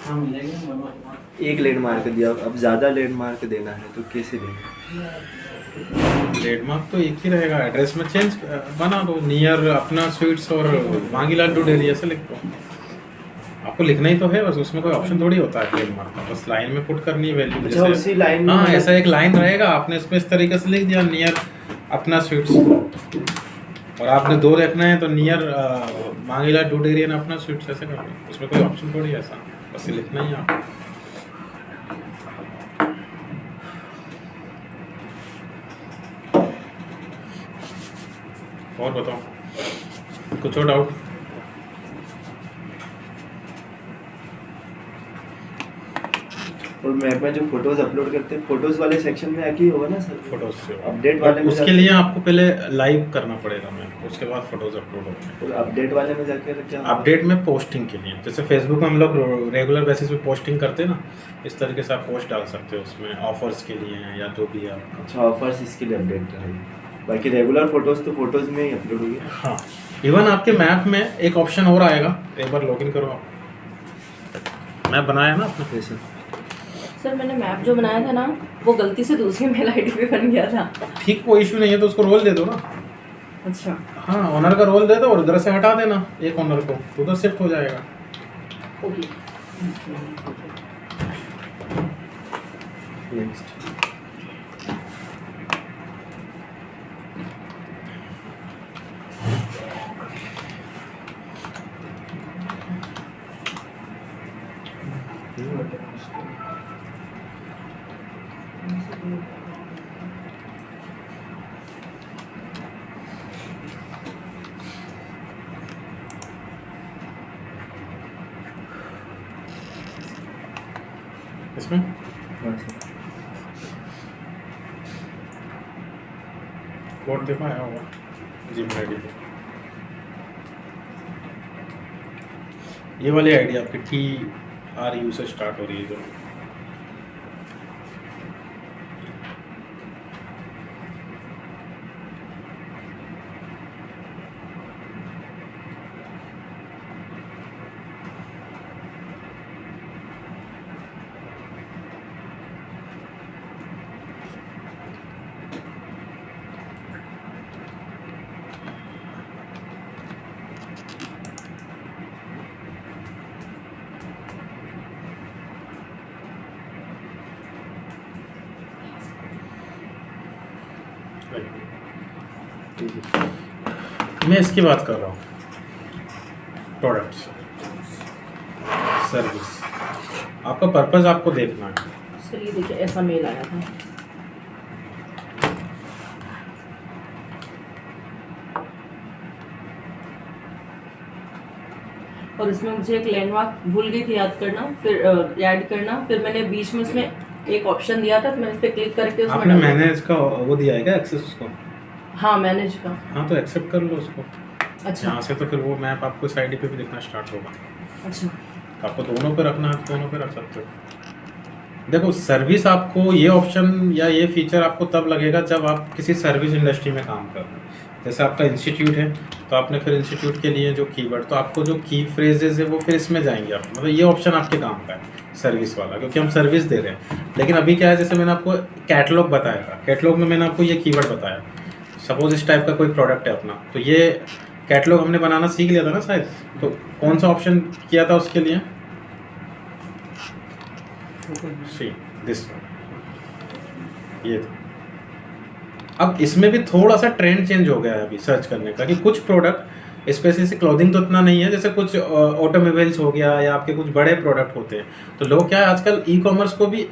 हाँ मिलेगा। एक लैंडमार्क दिया, अब ज़्यादा लैंडमार्क देना है तो कैसे देंगे? ट्रेडमार्क तो एक ही रहेगा, एड्रेस में चेंज बना दो, नियर अपना स्वीट्स और मांगी लाल डेयरी ऐसे लिख दो। आपको लिखना ही तो है बस, उसमें कोई ऑप्शन थोड़ी होता है ट्रेडमार्क का, बस लाइन में पुट करनी है वैल्यू। अच्छा, जैसे उसी लाइन में हाँ मतलब- ऐसा एक लाइन रहेगा, आपने इसमें इस तरीके से लिख दिया नियर अपना स्वीट्स, और आपने 2 रखना है तो नियर मांगी लाल डेयरी एंड अपना स्वीट्स ऐसे कर दो। उसमें कोई ऑप्शन थोड़ी है ऐसा, बस ये लिखना ही है आपको। और बताओ कुछ और डाउट? और मैप में जो फोटोज अपलोड करते हैं, फोटोज वाले सेक्शन में आके ही होगा ना सर? फोटोज से अपडेट वाले में उसके लिए आपको पहले लाइव करना पड़ेगा मैम, उसके बाद फोटोज अपलोड होते हैं। और अपडेट वाले में जाके क्या? अपडेट में पोस्टिंग के लिए, जैसे फेसबुक में हम लोग रेगुलर बेसिस पे पोस्टिंग करते हैं ना, इस तरीके से आप पोस्ट डाल सकते हो उसमें, ऑफर्स के लिए हैं या जो भी है आपका। अच्छा, ऑफर्स इसके लिए अपडेट रहेगी, बाकी रेगुलर फोटोज तो फोटोज में ही अपलोड होगी। हाँ, इवन आपके मैप में एक ऑप्शन और आएगा, एक बार लॉगिन करो आप। मैप बनाया ना आपने? कैसे? सर मैंने मैप जो बनाया था ना, वो गलती से दूसरी मेल आईडी पे बन गया था। ठीक, कोई इशू नहीं है, तो उसको रोल दे दो ना। अच्छा। हाँ, ओनर का रोल दे दो और उधर से हटा देना एक ओनर को, तो उधर शिफ्ट हो जाएगा। ओके। नेक्स्ट। इसमें हाँ सर। कोड देखो आया होगा जीमेल आईडी पे। ये वाली आईडी आपकी TRU से स्टार्ट हो रही है जो। मैं इसकी बात कर रहा हूँ, प्रोडक्ट्स, सर्विस। आपका पर्पस आपको देखना है। सर ये देखिए ऐसा मेल आया था। और इसमें मुझे एक लैंडमार्क भूल गई थी याद करना, फिर ऐड करना, फिर मैंने बीच में उसमें एक ऑप्शन दिया था, तो मैंने इस पर क्लिक करके उसमें आपने मैनेज का वो दिया है क्या एक्सेस उसको? हाँ मैनेज का। हाँ, तो एक्सेप्ट कर लो उसको। अच्छा। यहाँ से तो फिर वो मैप आपको इस आईडी पे भी दिखना स्टार्ट होगा। अच्छा। आपको दोनों पे रखना है, दोनों पे रख सकते हो। देखो, सर्विस आपको ये ऑप्शन या ये फीचर आपको तब लगेगा जब आप किसी सर्विस इंडस्ट्री में काम कर रहे हो। जैसे आपका इंस्टीट्यूट है, तो आपने फिर इंस्टीट्यूट के लिए जो कीवर्ड, तो आपको जो की फ्रेजेस है वो फिर इसमें जाएंगे। आप मतलब ये ऑप्शन आपके काम का है सर्विस वाला, क्योंकि हम सर्विस दे रहे हैं। लेकिन अभी क्या है, जैसे मैंने आपको कैटलॉग बताया था, कैटलॉग में मैंने आपको ये कीवर्ड बताया। सपोज इस टाइप का कोई प्रोडक्ट है अपना, तो ये कैटलॉग हमने बनाना सीख लिया था ना शायद, तो कौन सा ऑप्शन किया था उसके लिए? सी दिस, ये था। अब इसमें भी थोड़ा सा ट्रेंड चेंज हो गया है अभी सर्च करने का, कि कुछ प्रोडक्ट स्पेसिफिक क्लोथिंग तो इतना नहीं है, जैसे कुछ ऑटोमोबाइल्स हो गया या आपके कुछ बड़े प्रोडक्ट होते हैं, तो लोग क्या है आजकल ई कॉमर्स को भी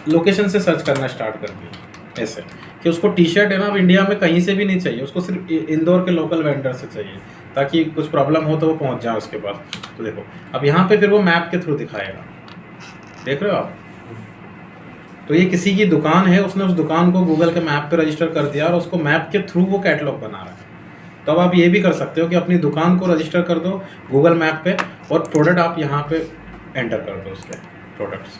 लोकेशन से सर्च करना स्टार्ट कर दिए। ऐसे कि उसको टी शर्ट है ना, अब इंडिया में कहीं से भी नहीं चाहिए, उसको सिर्फ इंदौर के लोकल वेंडर से चाहिए, ताकि कुछ प्रॉब्लम हो तो वो पहुंच जाए उसके पास। तो देखो अब यहाँ पे फिर वो मैप के थ्रू दिखाएगा, देख रहे हो आप? तो ये किसी की दुकान है, उसने उस दुकान को गूगल के मैप पे रजिस्टर कर दिया और उसको मैप के थ्रू वो कैटलॉग बना रहा है। तो अब आप ये भी कर सकते हो कि अपनी दुकान को रजिस्टर कर दो गूगल मैप पे, और प्रोडक्ट आप यहाँ पे एंटर कर दो, उसके प्रोडक्ट्स।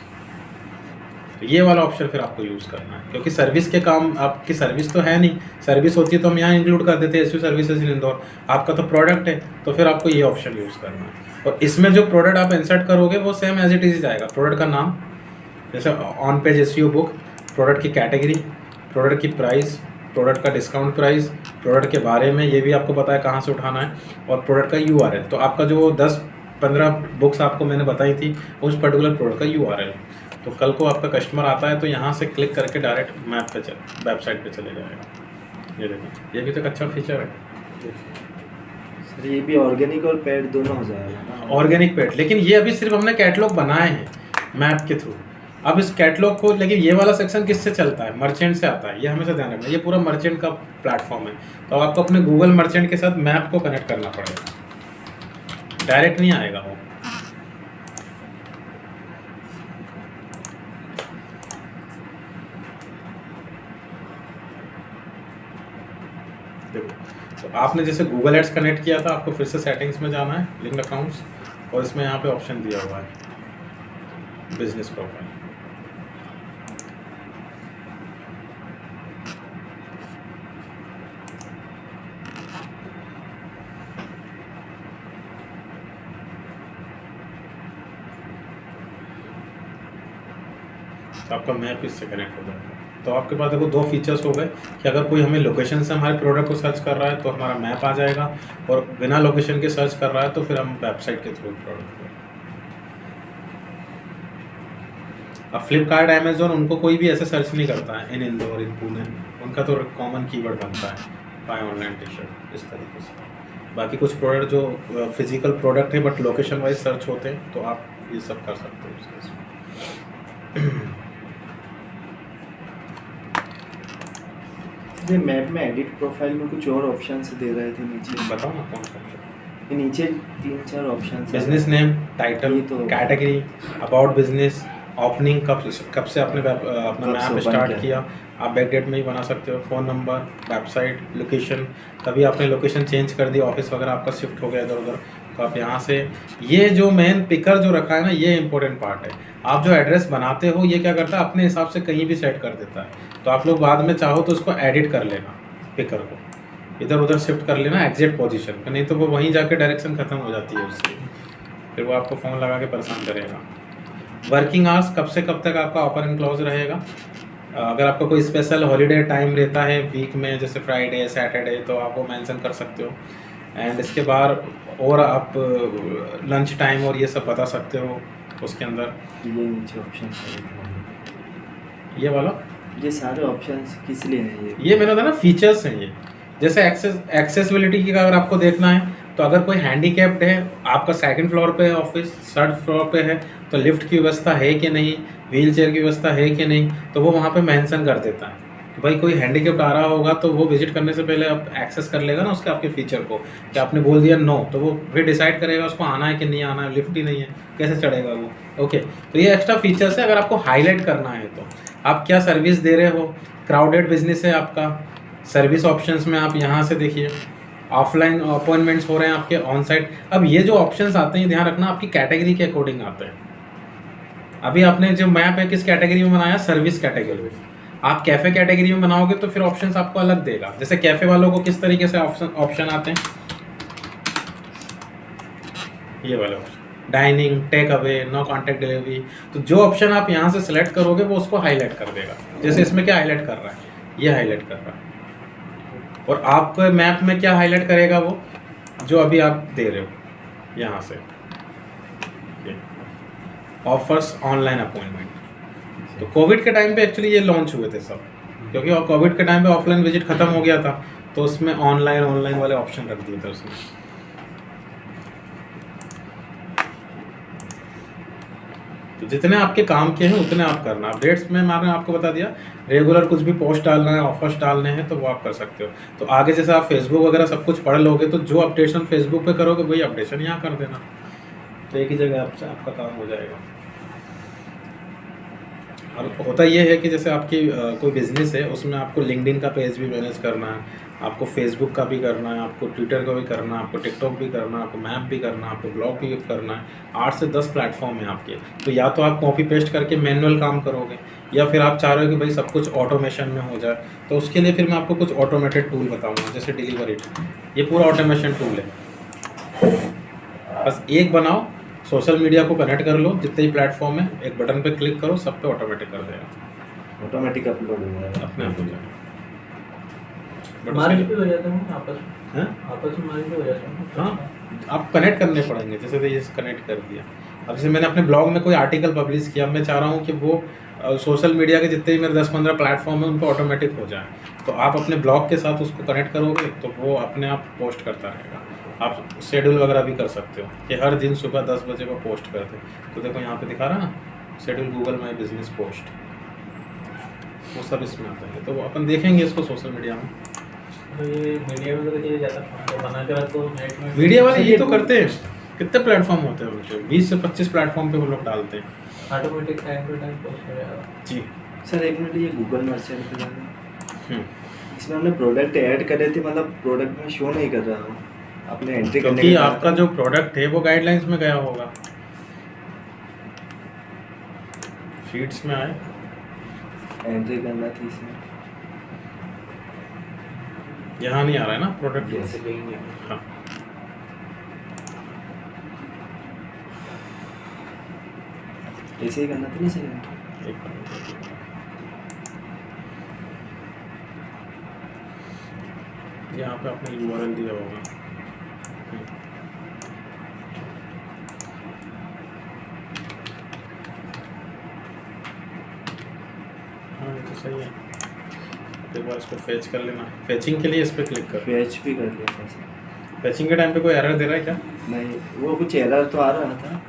तो ये वाला ऑप्शन फिर आपको यूज़ करना है, क्योंकि सर्विस के काम आपकी सर्विस तो है नहीं, सर्विस होती है तो हम यहाँ इंक्लूड कर देते हैं एसयू सर्विसेज इन इंदौर, आपका तो प्रोडक्ट है, तो फिर आपको ये ऑप्शन यूज़ करना है। और इसमें जो प्रोडक्ट आप इंसर्ट करोगे वो सेम एज इट इज आएगा, प्रोडक्ट का नाम, जैसे on page SU book, product की कैटेगरी, प्रोडक्ट की प्राइस, प्रोडक्ट का डिस्काउंट प्राइस, प्रोडक्ट के बारे में ये भी आपको पता है कहाँ से उठाना है, और प्रोडक्ट का URL। तो आपका जो 10-15 बुक्स आपको मैंने बताई थी उस पर्टिकुलर प्रोडक्ट का URL, तो कल को आपका कस्टमर आता है तो यहाँ से क्लिक करके डायरेक्ट मैप पे वेबसाइट पे चले जाएगा। ये देखिए, ये भी तो एक अच्छा फीचर है सर। ये भी ऑर्गेनिक और पेड दोनों हो जाएगा। ऑर्गेनिक पेड, लेकिन ये अभी सिर्फ हमने कैटलॉग बनाए हैं मैप के थ्रू। अब इस कैटलॉग को, लेकिन ये वाला सेक्शन किससे चलता है, मर्चेंट से आता है, ये हमेशा ध्यान रखना, ये पूरा मर्चेंट का प्लेटफॉर्म है, तो आपको अपने गूगल मर्चेंट के साथ मैप को कनेक्ट करना पड़ेगा, डायरेक्ट नहीं आएगा वो। देखो, तो आपने जैसे गूगल एड्स कनेक्ट किया था, आपको फिर से सेटिंग्स में जाना है, लिंक अकाउंट्स, और इसमें यहाँ पे ऑप्शन दिया हुआ है बिजनेस प्रोफाइल। तो आपका मैप इससे कनेक्ट हो जाएगा। तो आपके पास देखो 2 फीचर्स हो गए कि अगर कोई हमें लोकेशन से हमारे प्रोडक्ट को सर्च कर रहा है तो हमारा मैप आ जाएगा, और बिना लोकेशन के सर्च कर रहा है तो फिर हम वेबसाइट के थ्रू प्रोडक्ट को। अब फ्लिपकार्ट, अमेजोन, उनको कोई भी ऐसे सर्च नहीं करता है इन इंदौर, इन पुणे, उनका तो कॉमन कीवर्ड बनता है बाय ऑनलाइन टी-शर्ट, इस तरीके से। बाकी कुछ प्रोडक्ट जो फिजिकल प्रोडक्ट है बट लोकेशन वाइज सर्च होते हैं, तो आप ये सब कर सकते हो उसके इसमें। ये मैप में एडिट प्रोफाइल में कुछ और ऑप्शन दे रहे थे नीचे, बताओ ना कौन सा ऑप्शन। ये नीचे 3-4 ऑप्शन। बिजनेस नेम, टाइटल, ये तो- कैटेगरी, अबाउट बिजनेस, ओपनिंग, कब से आपने अपना कब से मैप open स्टार्ट किया। किया, आप बैकडेट में ही बना सकते हो, फ़ोन नंबर, वेबसाइट, लोकेशन, कभी आपने लोकेशन चेंज कर दी, ऑफिस वगैरह आपका शिफ्ट हो गया इधर उधर, तो आप यहाँ से, ये जो मेन पिकर जो रखा है ना, ये इंपॉर्टेंट पार्ट है। आप जो एड्रेस बनाते हो ये क्या करता है, अपने हिसाब से कहीं भी सेट कर देता है, तो आप लोग बाद में चाहो तो उसको एडिट कर लेना, पिकर को इधर उधर शिफ्ट कर लेना एग्जैक्ट पोजीशन पे, नहीं तो वो वहीं जाके डायरेक्शन ख़त्म हो जाती है उसकी, फिर वो आपको फ़ोन लगा के परेशान करेगा। वर्किंग आवर्स, कब से कब तक आपका ओपन एंड क्लोज रहेगा, अगर आपका कोई स्पेशल हॉलीडे टाइम रहता है वीक में, जैसे फ्राइडे, सैटरडे, तो आप वो मेंशन कर सकते हो। एंड इसके बाद और आप लंच टाइम और ये सब बता सकते हो उसके अंदर। ये नीचे ऑप्शन ये वाला, ये सारे ऑप्शंस किस लिए हैं ये मेरा था ना फीचर्स हैं ये, जैसे एक्सेसिबिलिटी की अगर आपको देखना है तो अगर कोई हैंडीकैप्ड है, आपका 2nd फ्लोर पे है ऑफिस, 3rd फ्लोर पे है, तो लिफ्ट की व्यवस्था है कि नहीं, व्हील चेयर की व्यवस्था है कि नहीं, तो वो वहाँ पे मेंशन कर देता है। तो भाई कोई हैंडीकैप्ड आ रहा होगा तो वो विजिट करने से पहले आप एक्सेस कर लेगा ना उसके आपके फीचर को, कि आपने बोल दिया नो, तो वो फिर डिसाइड करेगा उसको आना है कि नहीं आना है, लिफ्ट ही नहीं है कैसे चढ़ेगा वो। ओके, तो ये एक्स्ट्रा फीचर्स है। अगर आपको हाईलाइट करना है तो आप क्या सर्विस दे रहे हो, क्राउडेड बिजनेस है आपका, सर्विस ऑप्शंस में आप यहाँ से देखिए, ऑफलाइन अपॉइंटमेंट्स हो रहे हैं आपके, ऑन साइट। अब ये जो ऑप्शंस आते हैं ध्यान रखना आपकी कैटेगरी के अकॉर्डिंग आते हैं। अभी आपने जो मैप है किस कैटेगरी में बनाया, सर्विस कैटेगरी में। आप कैफ़े कैटेगरी में बनाओगे तो फिर ऑप्शंस आपको अलग देगा। जैसे कैफ़े वालों को किस तरीके से ऑप्शन आते हैं, ये वाले option, dining, take away, no contact delivery. तो जो ऑप्शन आप यहाँ से सिलेक्ट करोगे वो उसको हाईलाइट कर देगा। जैसे इसमें क्या हाईलाइट कर रहा है, ये हाईलाइट कर रहा है, और आपके मैप में क्या हाईलाइट करेगा वो जो अभी आप दे रहे हो यहाँ से, ऑफर्स ऑनलाइन अपॉइंटमेंट। तो कोविड के टाइम पे एक्चुअली ये लॉन्च हुए थे सब, क्योंकि कोविड के टाइम पे ऑफलाइन विजिट खत्म हो गया था, तो उसमें ऑनलाइन वाले ऑप्शन रख दिए थे उसने। तो जितने आपके काम के हैं उतने आप करना। अपडेट्स में मैंने आपको बता दिया, रेगुलर कुछ भी पोस्ट डालना है, ऑफर्स डालने हैं तो वो आप कर सकते हो। तो आगे जैसे आप फेसबुक वगैरह सब कुछ पढ़ लोगे तो जो अपडेशन फेसबुक पे करोगे वही अपडेशन यहाँ कर देना, तो एक ही जगह आपसे आपका काम हो जाएगा। और होता ये है कि जैसे आपकी कोई बिजनेस है उसमें आपको लिंक्डइन का पेज भी मैनेज करना है, आपको फेसबुक का भी करना है, आपको ट्विटर का भी करना है, आपको टिकटॉक भी करना है, आपको मैप भी करना है, आपको ब्लॉग भी करना है। 8 से 10 प्लेटफॉर्म है आपके। तो या तो आप कॉपी पेस्ट करके मैनुअल काम करोगे, या फिर आप चाह रहे हो कि भाई सब कुछ ऑटोमेशन में हो जाए, तो उसके लिए फिर मैं आपको कुछ ऑटोमेटेड टूल बताऊँगा, जैसे डिलीवरी। ये पूरा ऑटोमेशन टूल है। बस एक बनाओ, सोशल मीडिया को कनेक्ट कर लो, जितने ही प्लेटफॉर्म है, एक बटन पे क्लिक करो, सब पे ऑटोमेटिक कर देगा, ऑटोमेटिक अपलोड हो जाएगा अपने आप हो जाएगा। But मार्केट उसके भी हो जाता है आपस में, हैं? आपस में मार्केट हो जाता है। हाँ, आप कनेक्ट करने पड़ेंगे। जैसे तो ये कनेक्ट कर दिया। अब जैसे मैंने अपने ब्लॉग में कोई आर्टिकल पब्लिश किया, मैं चाह रहा हूँ कि वो सोशल मीडिया के जितने भी मेरे 10-15 प्लेटफॉर्म हैं उन पर ऑटोमेटिक हो जाए। तो आप अपने ब्लॉग के साथ उसको कनेक्ट करोगे तो वो अपने आप पोस्ट करता रहेगा। आप शेड्यूल वगैरह भी कर सकते हो कि हर दिन सुबह 10 बजे को पोस्ट कर दे। तो देखो यहाँ पे दिखा रहा ना, schedule Google my business post, वो सब इसमें आता है। तो वो अपन देखेंगे इसको सोशल मीडिया में। तो ये मीडिया में तो ये ज़्यादा बना के रखो नेट में। मीडिया वाले ये तो करते हैं। कितने प्लेटफॉर्म होते हैं उनके? 20 से 25 प्लेटफॉर्म पे वो लोग डालते हैं। Automatic time to time post हो जाएगा। जी सर एक मिनट, ये गूगल मर्चेंट पे जाना, हम्म। इसमें हमने प्रोडक्ट ऐड करे थे, मतलब प्रोडक्ट में शो नहीं कर रहा हूँ आपने एंट्री करने क्योंकि के बाद। आपका जो प्रोडक्ट है वो गाइडलाइंस में गया होगा, फीड्स में आए। एंट्री करना थी इसमें, यहाँ नहीं आ रहा है ना प्रोडक्ट। Yes. हाँ, ऐसे ही करना था ना सर एंट्री। एक मिनट। यहाँ पे आपने URL दिया होगा। हाँ ये तो सही है। एक बार इसको फेच कर लेना। फेचिंग के लिए इस पर क्लिक कर। फैच भी कर लिया था सर। फेचिंग के टाइम पे कोई एरर दे रहा है क्या? नहीं, वो कुछ एरर तो आ रहा था।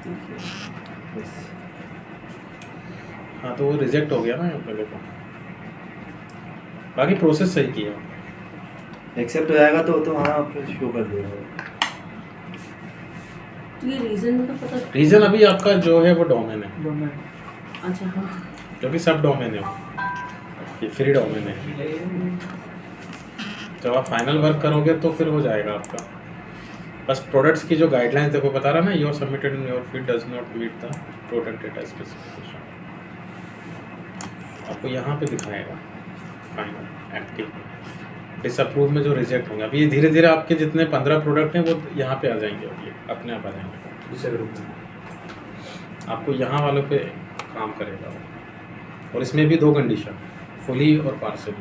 ठीक है, बस। हाँ तो वो रिजेक्ट हो गया ना यहाँ पे देखो। बाकी प्रोसेस सही किया। एक्सेप्ट हो जाएगा तो हाँ फिर शो कर देगा। तो ये रीजन में तो पता। रीजन अभी आपका जो है वो डोमेन है, अच्छा हाँ। क्योंकि सब डोमेन है वो, ये फ्री डोमेन है। जब आप फाइनल वर्क करोगे तो फिर हो जाएगा आपका। बस प्रोडक्ट्स की जो गाइडलाइंस देखो बता रहा ना, your submitted in your feed does not meet the product data specification. आपको यहाँ पे दिखाएगा फाइनल एक्टिव, डिसअप्रूव में जो रिजेक्ट होंगे। अभी ये धीरे धीरे आपके जितने 15 प्रोडक्ट हैं वो यहाँ पे आ जाएंगे, अभी अपने आप आ जाएंगे दूसरे ग्रुप में। आपको यहाँ वालों पे काम करेगा वो। और इसमें भी 2 कंडीशन, फुली और पार्सली।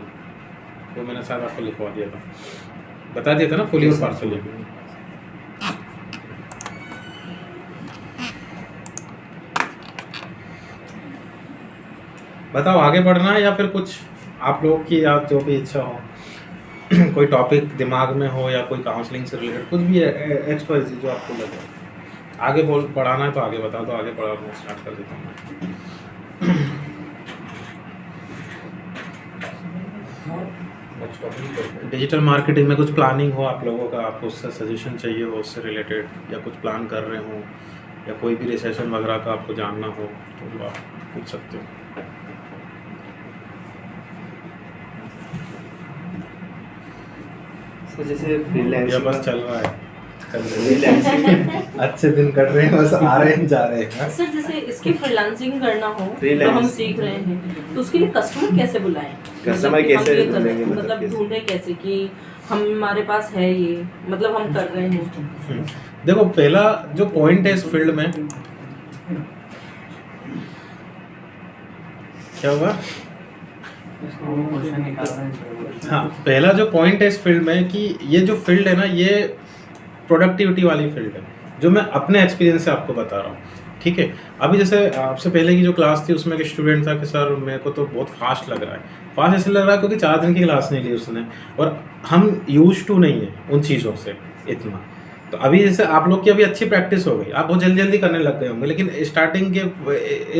वो मैंने शायद आपको लिखवा दिया था, बता दिया था ना, फुली और पार्सली। बताओ आगे बढ़ना है या फिर कुछ आप लोगों की या जो भी इच्छा हो कोई टॉपिक दिमाग में हो या कोई काउंसलिंग से रिलेटेड कुछ भी एक्स्ट्रा जो आपको लगे आगे बोल पढ़ाना है तो आगे बता दो, आगे पढ़ाना स्टार्ट कर देता हूँ मैं। डिजिटल मार्केटिंग में कुछ प्लानिंग हो आप लोगों का, आपको उससे सजेशन चाहिए हो उससे रिलेटेड, या कुछ प्लान कर रहे हो, या कोई भी रिसेशन वगैरह का आपको जानना हो तो आप पूछ सकते हो। सर जैसे या फ्रीलांसिंग बस चल रहा है, फ्रीलांसिंग अच्छे दिन कट रहे हैं, बस आ रहे हैं जा रहे हैं। सर जैसे इसकी फ्रीलांसिंग करना हो तो Freelance। हम सीख रहे हैं, तो उसके लिए कस्टमर कैसे बुलाएं? कस्टमर मतलब कि हम कैसे ये कर रहे हैं, ढूंढेंगे, मतलब मतलब कैसे? ढूंढे कैसे कि हमारे पास है ये, मतलब हम कर रहे हैं। देखो पहला जो पॉइंट है इस फील्ड में, क्या हुआ? हाँ, पहला जो पॉइंट है इस फील्ड में कि ये जो फील्ड है ना, ये प्रोडक्टिविटी वाली फील्ड है, जो मैं अपने एक्सपीरियंस से आपको बता रहा हूँ। ठीक है, अभी जैसे आपसे पहले की जो क्लास थी उसमें एक स्टूडेंट था कि सर मेरे को तो बहुत फास्ट लग रहा है। फास्ट इसलिए लग रहा है क्योंकि 4 दिन की क्लास नहीं ली उसने, और हम यूज टू नहीं है उन चीज़ों से इतना। तो अभी जैसे आप लोग की अभी अच्छी प्रैक्टिस हो गई, आप बहुत जल्दी जल्दी करने लग गए होंगे, लेकिन स्टार्टिंग के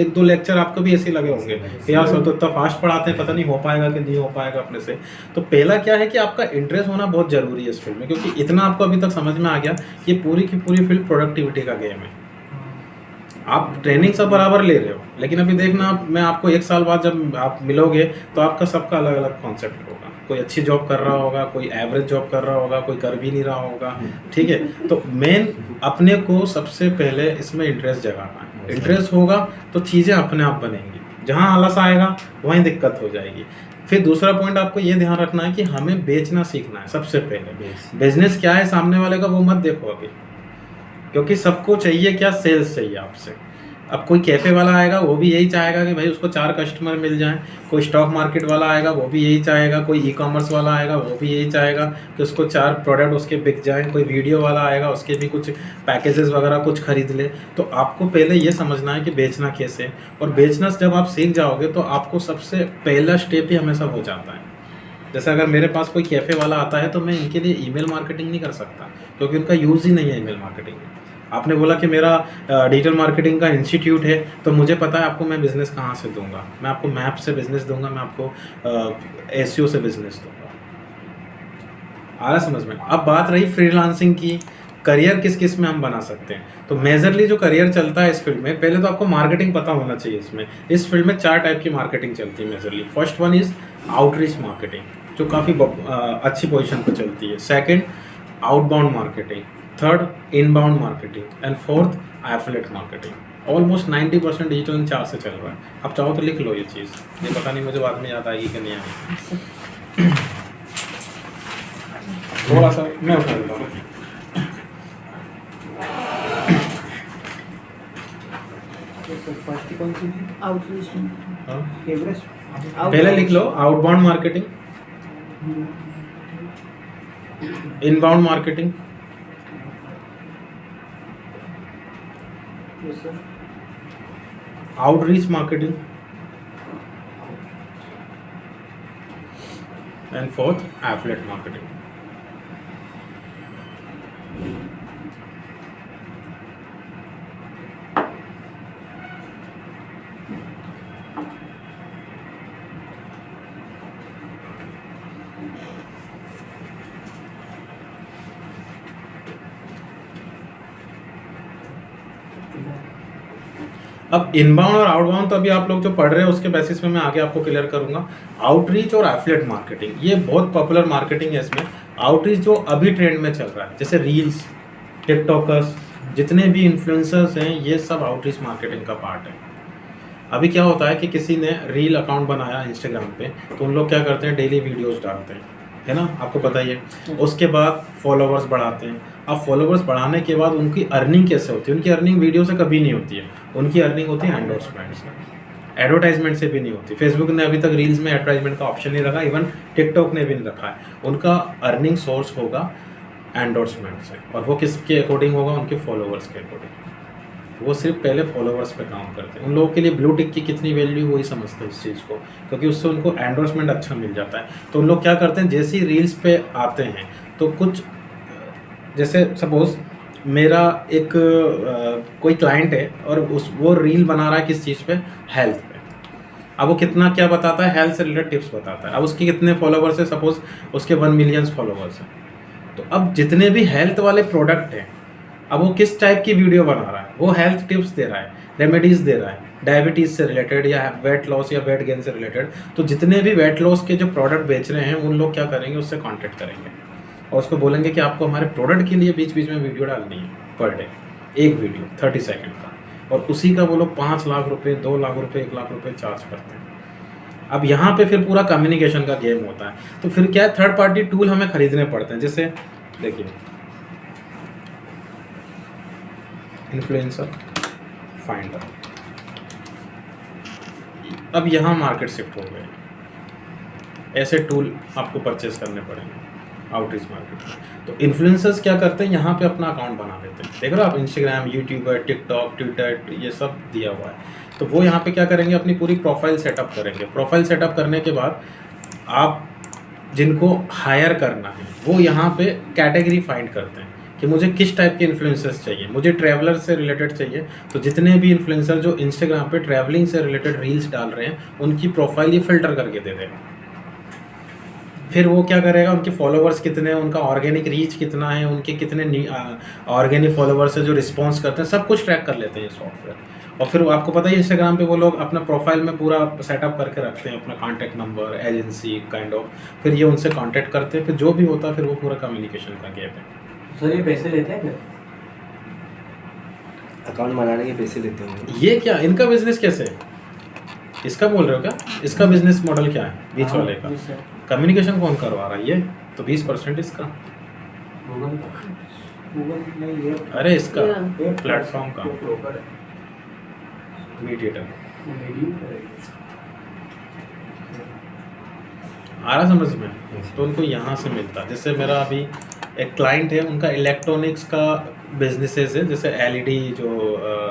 1-2 लेक्चर आपको भी ऐसे लगे होंगे कि यार सर तो इतना फास्ट पढ़ाते हैं, पता नहीं हो पाएगा कि नहीं हो पाएगा अपने से। तो पहला क्या है कि आपका इंटरेस्ट होना बहुत ज़रूरी है इस फील्ड में, क्योंकि इतना आपको अभी तक समझ में आ गया कि पूरी की पूरी फील्ड प्रोडक्टिविटी का गेम है। आप ट्रेनिंग सब बराबर ले रहे हो, लेकिन अभी देखना मैं आपको 1 साल बाद जब आप मिलोगे तो आपका सबका अलग अलग कॉन्सेप्ट होगा। कोई अच्छी जॉब कर रहा होगा, कोई एवरेज जॉब कर रहा होगा, कोई कर भी नहीं रहा होगा, ठीक है। तो मेन अपने को सबसे पहले इसमें इंटरेस्ट जगाना है। इंटरेस्ट होगा तो चीज़ें अपने आप बनेंगी, जहाँ आलस आएगा वहीं दिक्कत हो जाएगी। फिर दूसरा पॉइंट आपको ये ध्यान रखना है कि हमें बेचना सीखना है सबसे पहले। बिजनेस क्या है सामने वाले का वो मत देखो अभी, क्योंकि सबको चाहिए क्या, सेल्स चाहिए आपसे। अब कोई कैफ़े वाला आएगा वो भी यही चाहेगा कि भाई उसको 4 कस्टमर मिल जाएं, कोई स्टॉक मार्केट वाला आएगा वो भी यही चाहेगा, कोई ई-कॉमर्स वाला आएगा वो भी यही चाहेगा कि उसको 4 प्रोडक्ट उसके बिक जाएं, कोई वीडियो वाला आएगा उसके भी कुछ पैकेजेस वगैरह कुछ खरीद ले। तो आपको पहले ये समझना है कि बेचना कैसे है, और बेचना जब आप सीख जाओगे तो आपको सबसे पहला स्टेप ही हमेशा हो जाता है। जैसे अगर मेरे पास कोई कैफ़े वाला आता है तो मैं इनके लिए ईमेल मार्केटिंग नहीं कर सकता, क्योंकि उनका यूज़ ही नहीं है ईमेल मार्केटिंग में। आपने बोला कि मेरा डिजिटल मार्केटिंग का इंस्टीट्यूट है, तो मुझे पता है आपको मैं बिज़नेस कहाँ से दूंगा। मैं आपको मैप से बिज़नेस दूंगा, मैं आपको एसईओ से बिज़नेस दूंगा। आ रहा समझ में? अब बात रही फ्रीलांसिंग की, करियर किस किस में हम बना सकते हैं। तो मेजरली जो करियर चलता है इस फील्ड में, पहले तो आपको मार्केटिंग पता होना चाहिए। इस फील्ड में 4 टाइप की मार्केटिंग चलती है majorly. First one is outreach marketing, जो काफ़ी अच्छी पोजीशन पर चलती है। Second, outbound marketing. Third, inbound marketing. And fourth, affiliate marketing. Almost 90% digital in 4 से चल रहा है। आप चाहो तो लिख लो ये चीज़, ये पता नहीं मुझे बाद में याद आएगी कि नहीं आएगी। थोड़ा सा मैं उठा देता हूँ। आउटरीच पहले लिख लो outbound marketing, inbound marketing, outreach marketing, and fourth, affiliate marketing. अब इनबाउंड और आउटबाउंड तो अभी आप लोग जो पढ़ रहे हो उसके बेसिस पे मैं आगे आपको क्लियर करूंगा। आउटरीच और एफिलिएट मार्केटिंग ये बहुत पॉपुलर मार्केटिंग है। इसमें आउटरीच जो अभी ट्रेंड में चल रहा है, जैसे रील्स, टिकटॉकर्स, जितने भी इन्फ्लुएंसर्स हैं, ये सब आउटरीच मार्केटिंग का पार्ट है। अभी क्या होता है कि किसी ने रील अकाउंट बनाया इंस्टाग्राम पे, तो उन लोग क्या करते हैं, डेली वीडियोज़ डालते हैं, है ना, आपको पता ही है। उसके बाद फॉलोवर्स बढ़ाते हैं। अब फॉलोवर्स बढ़ाने के बाद उनकी अर्निंग कैसे होती है? उनकी अर्निंग वीडियो से कभी नहीं होती है, उनकी अर्निंग होती है एंडोर्समेंट से, एडवर्टाइजमेंट से भी नहीं होती। फेसबुक ने अभी तक रील्स में एडवर्टाइजमेंट का ऑप्शन नहीं रखा, इवन टिकटॉक ने भी नहीं रखा है। उनका अर्निंग सोर्स होगा एंडोर्समेंट से, और वो किसके अकॉर्डिंग होगा? उनके फॉलोवर्स के अकॉर्डिंग। वो सिर्फ पहले फॉलोवर्स पे काम करते हैं। उन लोगों के लिए ब्लू टिक की कितनी वैल्यू वही समझते हैं इस चीज़ को, क्योंकि उससे उनको एंडोर्समेंट अच्छा मिल जाता है। तो उन लोग क्या करते हैं, जैसे ही रील्स पे आते हैं तो कुछ, जैसे सपोज मेरा एक कोई क्लाइंट है और वो रील बना रहा है किस चीज़ पे, हेल्थ पे। अब वो कितना क्या बताता है, हेल्थ से रिलेटेड टिप्स बताता है। अब उसके कितने फॉलोवर्स है, सपोज उसके 1 मिलियन फॉलोवर्स हैं। तो अब जितने भी हेल्थ वाले प्रोडक्ट हैं, अब वो किस टाइप की वीडियो बना रहा है, वो हेल्थ टिप्स दे रहा है, रेमेडीज़ दे रहा है, डायबिटीज़ से रिलेटेड या वेट लॉस या वेट गेन से रिलेटेड। तो जितने भी वेट लॉस के जो प्रोडक्ट बेच रहे हैं, उन लोग क्या करेंगे, उससे कॉन्टेक्ट करेंगे और उसको बोलेंगे कि आपको हमारे प्रोडक्ट के लिए बीच बीच में वीडियो डालनी है पर डे, एक वीडियो 30 सेकंड का, और उसी का वो लोग 5 लाख रुपए, 2 लाख रुपए, 1 लाख रुपए चार्ज करते हैं। अब यहाँ पे फिर पूरा कम्युनिकेशन का गेम होता है। तो फिर क्या है, थर्ड पार्टी टूल हमें खरीदने पड़ते हैं। जैसे देखिए, इन्फ्लुएंसर फाइंडर, अब यहाँ मार्केट शिफ्ट हो गए, ऐसे टूल आपको परचेस करने पड़ेंगे आउटरीच मार्केट में। तो इन्फ्लुएंसर्स क्या करते हैं, यहाँ पे अपना अकाउंट बना लेते हैं। देख रहे हो आप, इंस्टाग्राम, यूट्यूबर, टिकटॉक, ट्विटर, ये सब दिया हुआ है। तो वो यहाँ पे क्या करेंगे, अपनी पूरी प्रोफाइल सेटअप करेंगे। प्रोफाइल सेटअप करने के बाद आप जिनको हायर करना है, वो यहाँ पे कैटेगरी फाइंड करते हैं कि मुझे किस टाइप के इन्फ्लुएंसर्स चाहिए। मुझे ट्रैवलर से रिलेटेड चाहिए, तो जितने भी इन्फ्लुएंसर जो इंस्टाग्राम पे ट्रैवलिंग से रिलेटेड रील्स डाल रहे हैं, उनकी प्रोफाइल ये फिल्टर करके दे देगा। फिर वो क्या करेगा, उनके फॉलोवर्स कितने हैं, उनका ऑर्गेनिक रीच कितना है, उनके कितने ऑर्गेनिक फॉलोवर्स है जो रिस्पॉन्स करते हैं, सब कुछ ट्रैक कर लेते हैं ये सॉफ्टवेयर। और फिर आपको पता है इंस्टाग्राम पे वो लोग अपना प्रोफाइल में पूरा सेटअप करके रखते हैं अपना contact number, agency kind of, फिर ये उनसे कॉन्टैक्ट करते हैं, फिर जो भी होता है फिर वो पूरा कम्युनिकेशन का गैप है। सर ये पैसे लेते हैं क्या? अकाउंट बनाने के पैसे लेते होंगे। ये क्या इनका बिजनेस कैसे है? इसका बोल रहे हो क्या? इसका बिजनेस मॉडल क्या है बीच वाले का? कम्युनिकेशन कौन करवा रहा है? ये तो 20% इसका, गूगल नहीं ये अरे इसका ये प्लेटफॉर्म का ब्रोकर है, मीडिएटर मीडियम करेगा। आ रहा समझ में? तो उनको यहाँ से मिलता है। जैसे मेरा अभी एक क्लाइंट है, उनका इलेक्ट्रॉनिक्स का बिजनेसेस है, जैसे एलईडी जो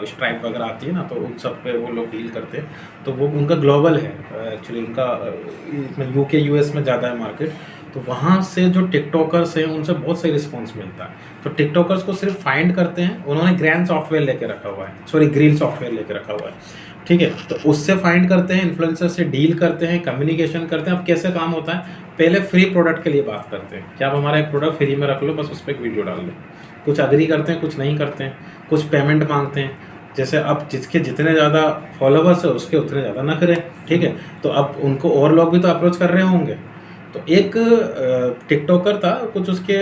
स्ट्राइप वगैरह आती है ना, तो उन सब पे वो लोग डील करते हैं। तो वो उनका ग्लोबल है एक्चुअली, उनका यूके यूएस में ज़्यादा है मार्केट। तो वहाँ से जो टिकटॉकर्स हैं उनसे बहुत सही रिस्पॉन्स मिलता है। तो टिकटॉकर्स को सिर्फ फाइंड करते हैं, उन्होंने ग्रैंड सॉफ्टवेयर लेके रखा हुआ है, सॉरी ग्रील सॉफ्टवेयर लेके रखा हुआ है, ठीक है। तो उससे फाइंड करते हैं, इन्फ्लुएंसर से डील करते हैं, कम्युनिकेशन करते हैं। अब कैसे काम होता है, पहले फ्री प्रोडक्ट के लिए बात करते हैं कि आप हमारा एक प्रोडक्ट फ्री में रख लो, बस उस पर एक वीडियो डाल लो। कुछ अग्री करते हैं, कुछ नहीं करते हैं, कुछ पेमेंट मांगते हैं। जैसे अब जिसके जितने ज़्यादा फॉलोवर्स है उसके उतने ज़्यादा नखरे, ठीक है। तो अब उनको और लोग भी तो अप्रोच कर रहे होंगे। तो एक टिकटॉकर था, कुछ उसके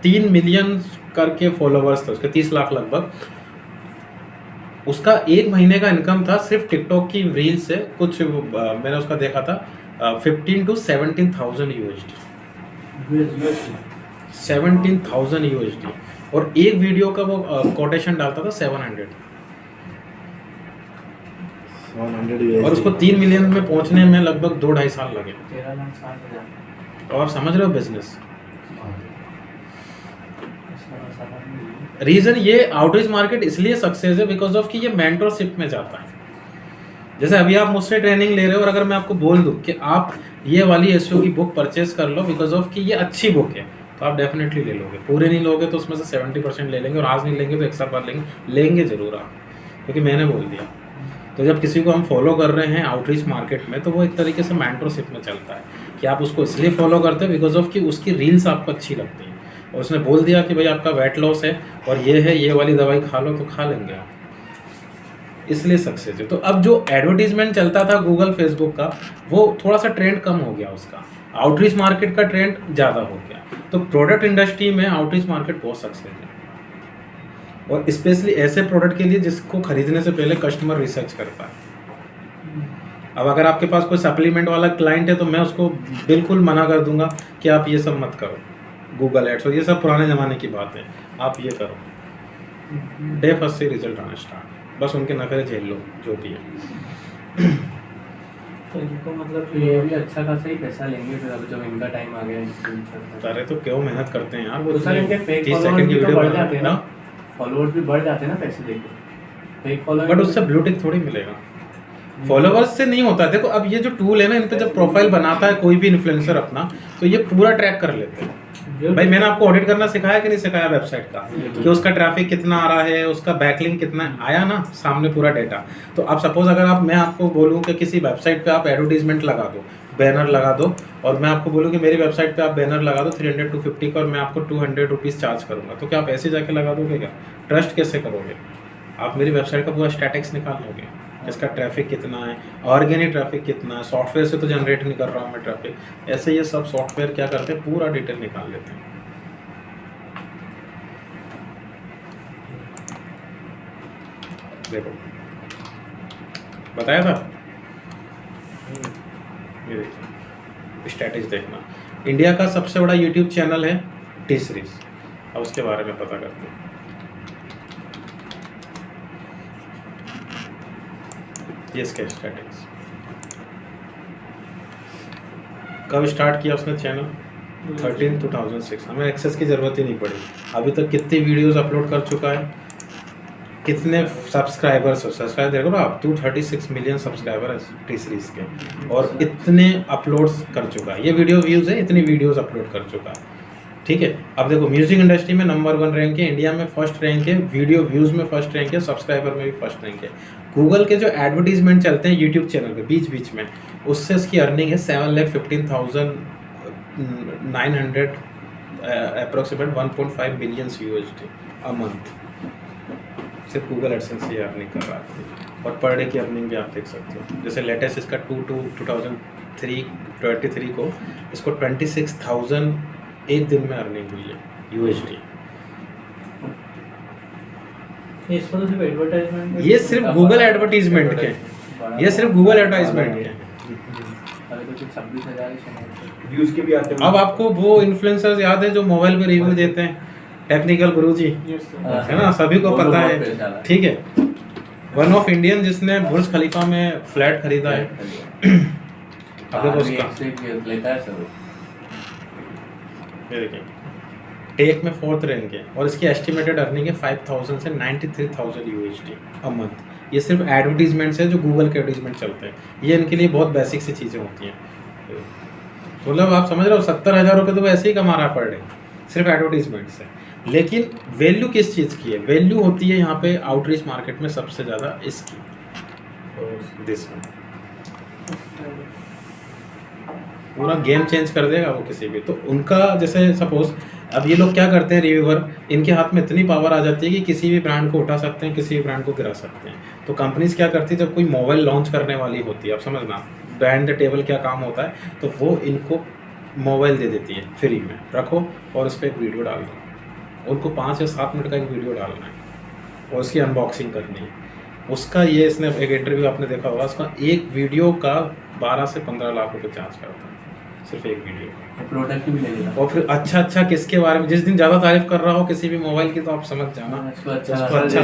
3 मिलियन करके फॉलोवर्स थे उसके, 30 लाख लगभग। उसका 1 महीने का इनकम था सिर्फ टिकटॉक की रील से, कुछ मैंने उसका देखा था 15 to 17,000 USD, 17,000 USD। और एक वीडियो का वो कोटेशन डालता था 700, और उसको 3 मिलियन में पहुंचने में लगभग 2-2.5 साल लगे। 13,60,000। और समझ रहे हो बिजनेस? रीज़न ये आउटरीच मार्केट इसलिए सक्सेस है बिकॉज ऑफ कि ये मेंटरशिप में जाता है। जैसे अभी आप मुझसे ट्रेनिंग ले रहे हो और अगर मैं आपको बोल दूं कि आप ये वाली एसईओ की बुक परचेज कर लो बिकॉज ऑफ कि ये अच्छी बुक है, तो आप डेफिनेटली ले लोगे। पूरे नहीं लोगे तो उसमें से 70% ले लेंगे, और आज नहीं लेंगे तो एक साथ बाद लेंगे जरूर आप, क्योंकि मैंने बोल दिया। तो जब किसी को हम फॉलो कर रहे हैं आउटरीच मार्केट में, तो वो एक तरीके से मेंटरशिप में चलता है कि आप उसको इसलिए फॉलो करते हैं बिकॉज ऑफ कि उसकी रील्स आपको अच्छी लगती हैं, और उसने बोल दिया कि भाई आपका वेट लॉस है और ये है, ये वाली दवाई खा लो, तो खा लेंगे आप, इसलिए सक्सेस है। तो अब जो एडवर्टीजमेंट चलता था गूगल फेसबुक का, वो थोड़ा सा ट्रेंड कम हो गया, उसका आउटरीच मार्केट का ट्रेंड ज़्यादा हो गया। तो प्रोडक्ट इंडस्ट्री में आउटरीच मार्केट बहुत सक्सेस है, और स्पेशली ऐसे प्रोडक्ट के लिए जिसको खरीदने से पहले कस्टमर रिसर्च करता है। अब अगर आपके पास कोई सप्लीमेंट वाला क्लाइंट है तो मैं उसको बिल्कुल मना कर दूंगा कि आप ये सब मत करो, गूगल एड्स और ये सब पुराने ज़माने की बात है, आप ये करो। डे फर्स्ट से रिजल्ट आना स्टार्ट, बस उनके नखरे झेल लो जो भी है। तो इनको मतलब ये भी अच्छा खासा ही पैसा लेंगे फिर, अब जब इनका टाइम आ गया। अरे तो क्यों मेहनत करते हैं यार, वो तो सर इनके फेक 30 फॉलोअर्स सेकंड की भी तो वीडियो बढ़ जाते हैं ना, ना, फॉलोअर्स भी बढ़ जाते हैं ना पैसे देके, फेक फॉलोअर्स। बट उससे ब्लू टिक थोड़ी मिलेगा, फॉलोवर्स से नहीं होता। देखो अब ये जो टूल है ना, इन पे जब प्रोफाइल बनाता है कोई भी इन्फ्लुएंसर अपना, तो ये पूरा ट्रैक कर लेते हैं। भाई मैंने आपको ऑडिट करना सिखाया कि नहीं सिखाया वेबसाइट का, कि उसका ट्रैफिक कितना आ रहा है, उसका बैकलिंक कितना आया ना, सामने पूरा डेटा। तो अब सपोज अगर मैं आपको बोलूँ कि किसी वेबसाइट पे आप एडवर्टीजमेंट लगा दो, बैनर लगा दो, और मैं आपको बोलूँ कि मेरी वेबसाइट पे आप बैनर लगा दो 300 to 50 का, और मैं आपको 200 रुपीज़ चार्ज करूँगा, तो क्या आप ऐसे जाके लगा दोगे? क्या ट्रस्ट कैसे करोगे? आप मेरी वेबसाइट का पूरा स्टैटिक्स निकाल लोगे, इसका ट्रैफिक कितना है, ऑर्गेनिक ट्रैफिक कितना है, सॉफ्टवेयर से तो जनरेट नहीं कर रहा हूँ मैं ट्रैफिक, ऐसे ये सब सॉफ्टवेयर क्या करते हैं, पूरा डिटेल निकाल लेते हैं। देखो बताया था, ये देखिए स्टैटिक्स देखना। इंडिया का सबसे बड़ा यूट्यूब चैनल है टी सीरीज, अब उसके बारे में पता करते हैं। ये इसके स्टैटिक्स, कब स्टार्ट किया उसने चैनल? 13/2006, हमें एक्सेस की ज़रूरत ही नहीं पड़ी। अभी तक कितनी वीडियोस अपलोड कर चुका है, कितने सब्सक्राइबर्स हो, सब्सक्राइब देखो ना आप, 236 मिलियन सब्सक्राइबर है टी सीरीज के, और इतने अपलोड्स कर चुका है। ये वीडियो व्यूज़ है, इतनी वीडियोस अपलोड कर चुका है, ठीक है। अब देखो म्यूजिक इंडस्ट्री में नंबर 1 रैंक है, इंडिया में फर्स्ट रैंक है, वीडियो व्यूज़ में फर्स्ट रैंक है, सब्सक्राइबर में भी फर्स्ट रैंक है। गूगल के जो एडवर्टीजमेंट चलते हैं यूट्यूब चैनल पे बीच बीच में, उससे इसकी अर्निंग है 7,15,000 900 approximate 1.5 billion USD a month सिर्फ गूगल एडसेंस से अर्निंग कर रहा है। और पर डे की अर्निंग भी आप देख सकते हो, जैसे लेटेस्ट इसका 2023 को इसको 26,000 एक दिन में अर्निंग हुई है USD। इसमें तो सिर्फ एडवर्टाइजमेंट, ये सिर्फ गूगल एडवर्टीजमेंट के, ये सिर्फ गूगल एडवर्टाइजमेंट के। अरे तो 26,000 ही व्यूज के भी आते हैं। अब आपको वो इन्फ्लुएंसर्स याद है जो मोबाइल पे रिव्यू देते हैं, टेक्निकल गुरुजी, है ना, सभी को पता है, ठीक है। वन ऑफ इंडियन जिसने बुर्ज खलीफा में फ्लैट खरीदा है, अब देखो उसका लेता है सब। ये देखिए टेक में 4th रैंक है और इसकी एस्टिमेटेड अर्निंग है 5,000 से 93,000 USD अ मंथ। ये सिर्फ एडवर्टीजमेंट्स है जो गूगल के एडवर्टीजमेंट चलते हैं, ये इनके लिए बहुत बेसिक सी चीज़ें होती हैं। मतलब आप समझ रहे हो 70,000 रुपये तो वो ऐसे ही कमा रहा पर डे सिर्फ एडवर्टीजमेंट से। लेकिन वैल्यू किस चीज़ की है? वैल्यू होती है यहाँ पे आउटरीच मार्केट में सबसे ज़्यादा इसकी, दिस पूरा गेम चेंज कर देगा वो किसी भी। तो उनका जैसे सपोज अब ये लोग क्या करते हैं, रिव्यूअर, इनके हाथ में इतनी पावर आ जाती है कि किसी भी ब्रांड को उठा सकते हैं, किसी भी ब्रांड को गिरा सकते हैं। तो कंपनीज क्या करती है, जब कोई मोबाइल लॉन्च करने वाली होती है, आप समझना ब्रांड द टेबल क्या काम होता है, तो वो इनको मोबाइल दे देती है फ्री में, रखो और उस पर एक वीडियो डाल दो। उनको 5 या 7 मिनट का एक वीडियो डालना है और उसकी अनबॉक्सिंग करनी है। उसका ये इसने एक इंटरव्यू आपने देखा होगा, उसका एक वीडियो का 12 से 15 लाख रुपए चार्ज करता है, सिर्फ एक वीडियो का। प्रोडक्ट भी लगेगा और फिर अच्छा किसके बारे में, जिस दिन ज़्यादा तारीफ कर रहा हो किसी भी मोबाइल की, तो आप समझ जाना इसको अच्छा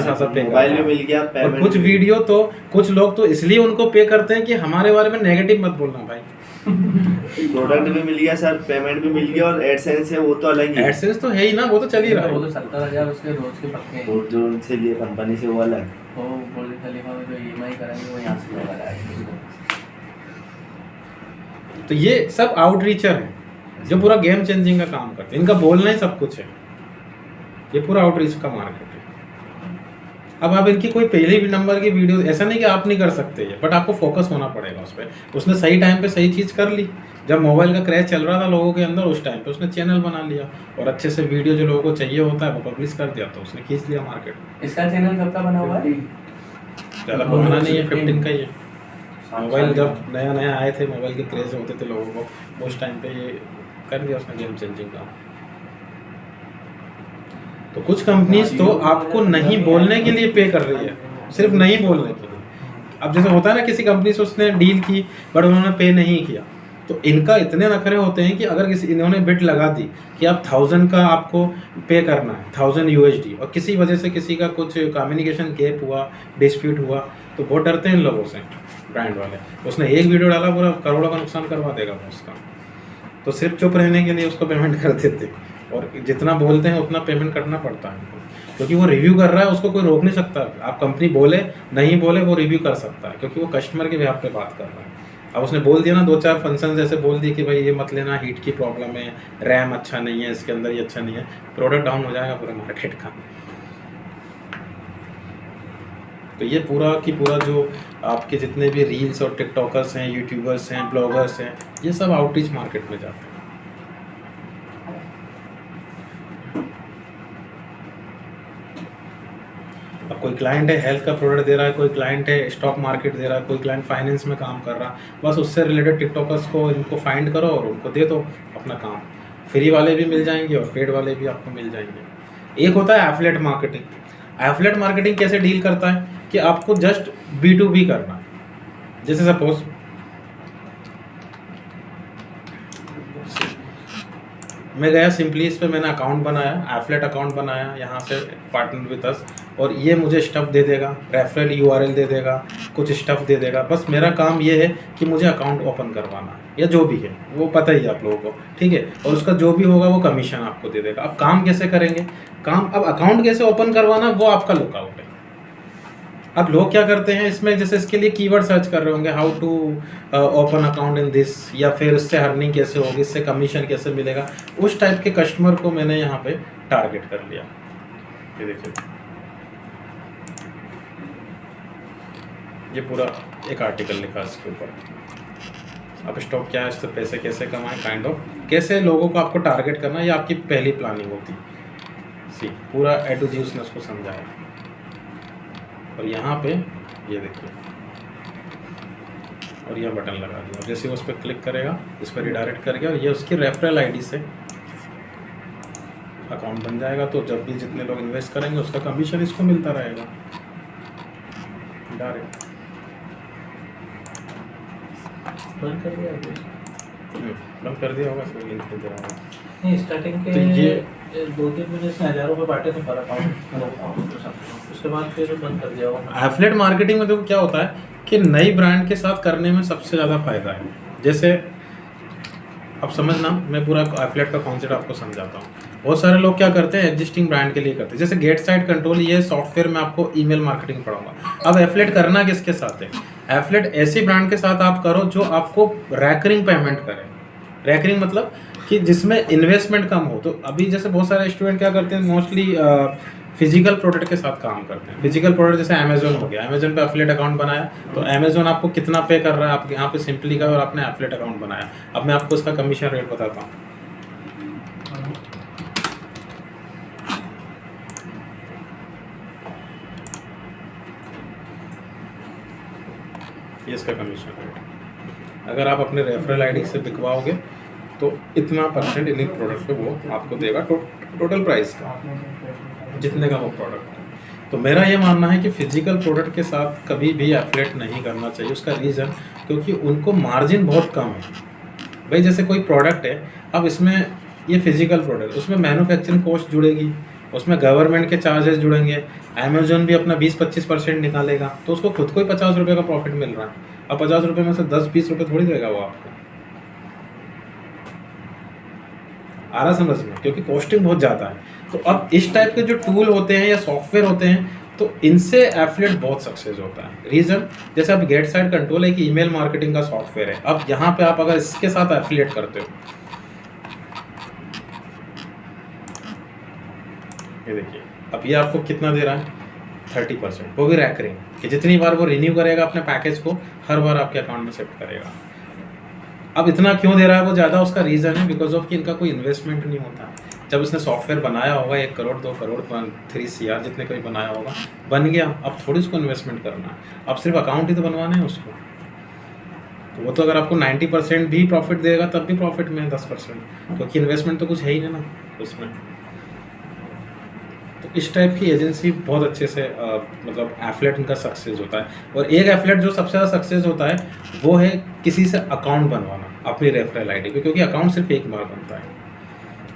खासा पे मोबाइल में मिल गया और पेमेंट। कुछ वीडियो तो कुछ लोग तो इसलिए उनको पे करते हैं कि हमारे बारे में नेगेटिव मत बोलना भाई। प्रोडक्ट भी मिल गया सर, पेमेंट भी मिल गया और एडसेंस है वो तो अलग ही है। एडसेंस तो है ही ना, वो तो चल ही रहा वो है। तो 70,000 उसके रोज के पक्के हैं। वो जो उनसे लिए कंपनी से वो अलग। वो बुर्ज खलीफा में जो EMI कराएंगे वो यहाँ से लोग लगाएंगे। तो ये सब आउटरीचर है जो पूरा गेम चेंजिंग का काम करते हैं, इनका बोलना ही सब कुछ है। ये पूरा आउटरीच का मार्केट है। अब आप इनकी कोई पहले भी नंबर की वीडियो, ऐसा नहीं कि आप नहीं कर सकते ये, बट आपको फोकस होना पड़ेगा उस पर। उसने सही टाइम पे सही चीज़ कर ली, जब मोबाइल का क्रैश चल रहा था लोगों के अंदर, उस टाइम पे उसने चैनल बना लिया और अच्छे से वीडियो जो लोगों को चाहिए होता है वो पब्लिश कर दिया, तो उसने खींच लिया मार्केट। इसका चैनल कब का बना हुआ है? ज़्यादा पुराना नहीं है, 15 का ही है। मोबाइल जब नया नया आए थे, मोबाइल के क्रेज होते थे लोगों को, उस टाइम पे ये कर दिया उसने गेम चेंजिंग का। तो कुछ कंपनीज तो आपको नहीं बोलने के लिए पे कर रही है, सिर्फ नहीं बोलने के लिए। अब जैसे होता है ना, किसी कंपनी से उसने डील की बट उन्होंने पे नहीं किया, तो इनका इतने नखरे होते हैं कि अगर किसी इन्होंने बिट लगा दी कि आप 1000 का आपको पे करना है, 1000 USD, और किसी वजह से किसी का कुछ कम्युनिकेशन गैप हुआ, डिस्प्यूट हुआ, तो बहुत डरते हैं इन लोगों से ब्रांड वाले। उसने एक वीडियो डाला, पूरा करोड़ों का नुकसान करवा देगा वो उसका। तो सिर्फ चुप रहने के लिए उसको पेमेंट कर देते, और जितना बोलते हैं उतना पेमेंट करना पड़ता है उनको, क्योंकि वो रिव्यू कर रहा है, उसको कोई रोक नहीं सकता। आप कंपनी बोले नहीं बोले, वो रिव्यू कर सकता है, क्योंकि वो कस्टमर के बिहाफ पे बात कर रहा है। अब उसने बोल दिया ना, 2-4 फंक्शन ऐसे बोल दिए कि भाई ये मत लेना, हीट की प्रॉब्लम है, रैम अच्छा नहीं है इसके अंदर, ये अच्छा नहीं है, प्रोडक्ट डाउन हो जाएगा पूरे मार्केट का। तो ये पूरा की पूरा जो आपके जितने भी रील्स और टिकटॉकर्स हैं, यूट्यूबर्स हैं, ब्लॉगर्स हैं, ये सब आउटरीच मार्केट में जाते हैं। अब कोई क्लाइंट है हेल्थ का प्रोडक्ट दे रहा है, कोई क्लाइंट है स्टॉक मार्केट दे रहा है, कोई क्लाइंट फाइनेंस में काम कर रहा है, बस उससे रिलेटेड टिकटॉकर्स को इनको फाइंड करो और उनको दे दो अपना काम। फ्री वाले भी मिल जाएंगे और पेड वाले भी आपको मिल जाएंगे। एक होता है एफिलिएट मार्केटिंग। एफिलिएट मार्केटिंग कैसे डील करता है कि आपको जस्ट B2B करना है। जैसे सपोज मैं गया सिंपली इस पे, मैंने अकाउंट बनाया, एफिलिएट अकाउंट बनाया, यहाँ से पार्टनर विद अस, और ये मुझे स्टफ़ दे देगा, रेफरल URL दे देगा, कुछ स्टफ़ दे देगा। बस मेरा काम ये है कि मुझे अकाउंट ओपन करवाना है, या जो भी है वो पता ही है आप लोगों को, ठीक है। और उसका जो भी होगा वो कमीशन आपको दे देगा। अब काम कैसे करेंगे, काम अब अकाउंट कैसे ओपन करवाना, वो आपका लुकआउट है। अब लोग क्या करते हैं इसमें, जैसे इसके लिए कीवर्ड सर्च कर रहे होंगे, how to open account in this, या फिर इससे अर्निंग कैसे होगी, इससे कमीशन कैसे मिलेगा, उस टाइप के कस्टमर को मैंने यहाँ पे टारगेट कर लिया। ये देखिए, ये पूरा एक आर्टिकल लिखा इसके ऊपर। अब स्टॉक क्या है, इससे पैसे कैसे कमाएं, काइंड ऑफ कैसे लोगों को आपको टारगेट करना है, ये आपकी पहली प्लानिंग होती है। सी पूरा ए टू जी उसने उसको समझाया। और यहाँ पे ये देखिए, और यह बटन लगा दिया, जैसे वो उस पर क्लिक करेगा इस पर रिडायरेक्ट करेगा और ये उसकी रेफरल आईडी से अकाउंट बन जाएगा। तो जब भी जितने लोग इन्वेस्ट करेंगे उसका कमीशन इसको मिलता रहेगा डायरेक्ट। बंद कर दिया अभी? बंद कर दिया होगा, इसमें लिंक नहीं दे रहा होगा। नहीं, स्टार्टिंग के तो ये 2-3 महीने से हज़ारों रुपये बांटे थे पर अकाउंट, उसके बाद फिर बंद कर दिया होगा। एफिलिएट मार्केटिंग में देखो क्या होता है कि नई ब्रांड के साथ करने में सबसे ज़्यादा फायदा है। जैसे अब समझना, मैं पूरा एफिलिएट का कॉन्सेप्ट आपको समझाता हूँ। बहुत सारे लोग क्या करते हैं, एग्जिस्टिंग ब्रांड के लिए करते हैं। जैसे गेट साइट कंट्रोल, ये सॉफ्टवेयर में आपको ईमेल मार्केटिंग पढ़ाऊंगा। अब एफिलिएट करना किसके साथ है? एफिलिएट ऐसी ब्रांड के साथ आप करो जो आपको रैकरिंग पेमेंट करे। रैकरिंग मतलब कि जिसमें इन्वेस्टमेंट कम हो। तो अभी जैसे बहुत सारे स्टूडेंट क्या करते हैं, मोस्टली फिजिकल प्रोडक्ट के साथ काम करते हैं। फिजिकल प्रोडक्ट जैसे अमेजोन हो गया, अमेजोन पे एफिलिएट अकाउंट बनाया तो अमेजोन आपको कितना पे कर रहा है, आप यहाँ पे सिंपली का और आपने एफिलिएट अकाउंट बनाया। अब मैं आपको इसका कमीशन रेट बताता हूँ। ये इसका कमीशन रेट, अगर आप अपने रेफरल आईडी से बिकवाओगे तो इतना परसेंट इन प्रोडक्ट पे वो आपको देगा टोटल प्राइस का, जितने का वो प्रोडक्ट है। तो मेरा ये मानना है कि फिजिकल प्रोडक्ट के साथ कभी भी एफिलिएट नहीं करना चाहिए। उसका रीज़न क्योंकि उनको मार्जिन बहुत कम है। भाई जैसे कोई प्रोडक्ट है, अब इसमें ये फिजिकल प्रोडक्ट, उसमें मैन्युफैक्चरिंग कॉस्ट जुड़ेगी, उसमें गवर्नमेंट के चार्जेस जुड़ेंगे, अमेजोन भी अपना 20-25% निकालेगा, तो उसको खुद को ही 50 रुपये का प्रॉफिट मिल रहा है। अब 50 रुपये में से 10-20 रुपये थोड़ी देगा वो आपको। आ रहा समझ में? क्योंकि कॉस्टिंग बहुत ज़्यादा है। तो अब इस टाइप के जो टूल होते हैं या सॉफ्टवेयर होते हैं, तो इनसे एफिलिएट बहुत सक्सेस होता है। रीज़न, जैसे अब गेट साइट कंट्रोल एक ईमेल मार्केटिंग का सॉफ्टवेयर है। अब यहाँ पे आप अगर इसके साथ एफिलिएट करते हो, ये देखिए, अब ये आपको कितना दे रहा है, 30%, वो भी रैकरिंग, कि जितनी बार वो रिन्यू करेगा अपने पैकेज को, हर बार आपके अकाउंट में शिफ्ट करेगा। अब इतना क्यों दे रहा है वो ज़्यादा, उसका रीज़न है बिकॉज ऑफ कि इनका कोई इन्वेस्टमेंट नहीं होता। जब उसने सॉफ्टवेयर बनाया होगा 1 करोड़ 2 करोड़ 3 CR जितने कोई बनाया होगा, बन गया, अब थोड़ी उसको इन्वेस्टमेंट करना है, अब सिर्फ अकाउंट ही तो बनवाना है उसको। तो वो तो अगर आपको 90% भी प्रॉफिट देगा तब भी प्रॉफिट में है 10%, क्योंकि इन्वेस्टमेंट तो कुछ है ही नहीं ना उसमें। तो इस टाइप की एजेंसी बहुत अच्छे से मतलब एफिलिएट इनका सक्सेस होता है। और एक एफिलिएट जो सबसे ज़्यादा सक्सेस होता है वो है किसी से अकाउंट बनवाना अपनी रेफरल आईडी पे, क्योंकि अकाउंट सिर्फ एक बार बनता है।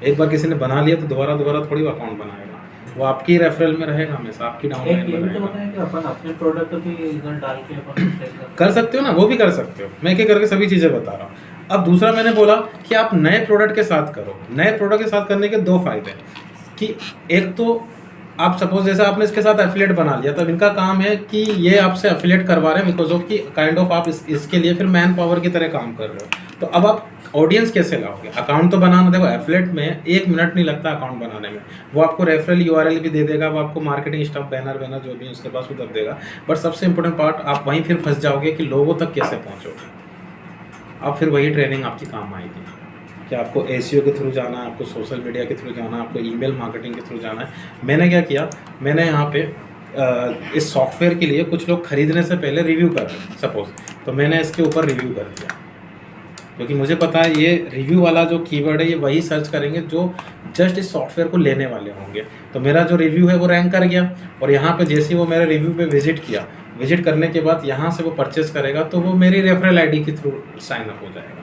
एक बार किसी ने बना लिया तो दोबारा थोड़ी अकाउंट बनाएगा, वो आपकी रेफरल में रहेगा हमेशा, आपकी डाउनलाइन में रहेगा। होता है कि अपन अपने प्रोडक्ट भी इधर डाल के अपन कर सकते हो ना, वो भी कर सकते हो। मैं क्या करके सभी चीज़ें बता रहा हूँ। अब दूसरा मैंने बोला कि आप नए प्रोडक्ट के साथ करो। नए प्रोडक्ट के साथ करने के 2 फायदे कि एक तो आप सपोज जैसे आपने इसके साथ एफिलिएट बना लिया, तब इनका काम है कि ये आपसे एफिलिएट करवा रहे हैं बिकॉज ऑफ कि काइंड ऑफ आप इसके लिए फिर मैन पावर की तरह काम कर रहे हो। तो अब आप ऑडियंस कैसे लाओगे? अकाउंट तो बनाना, देखो एफिलिएट में 1 मिनट नहीं लगता अकाउंट बनाने में। वो आपको रेफरल URL भी दे देगा, वो आपको मार्केटिंग स्टफ बैनर जो भी उसके पास वो दब देगा। बट सबसे इंपॉर्टेंट पार्ट, आप वहीं फिर फंस जाओगे कि लोगों तक कैसे पहुँचोगे। अब फिर वही ट्रेनिंग आपकी काम आएगी कि आपको SEO के थ्रू जाना है, आपको सोशल मीडिया के थ्रू जाना है, आपको ईमेल मार्केटिंग के थ्रू जाना है। मैंने क्या किया, मैंने यहाँ पे इस सॉफ्टवेयर के लिए कुछ लोग खरीदने से पहले रिव्यू कर रहे हैं सपोज, तो मैंने इसके ऊपर रिव्यू कर दिया, क्योंकि मुझे पता है ये रिव्यू वाला जो कीवर्ड है ये वही सर्च करेंगे जो जस्ट इस सॉफ्टवेयर को लेने वाले होंगे। तो मेरा जो रिव्यू है वो रैंक कर गया, और यहाँ पे जैसे ही वो मेरे रिव्यू पे विजिट करने के बाद यहाँ से वो परचेस करेगा तो वो मेरी रेफरल आईडी के थ्रू साइन अप हो जाएगा।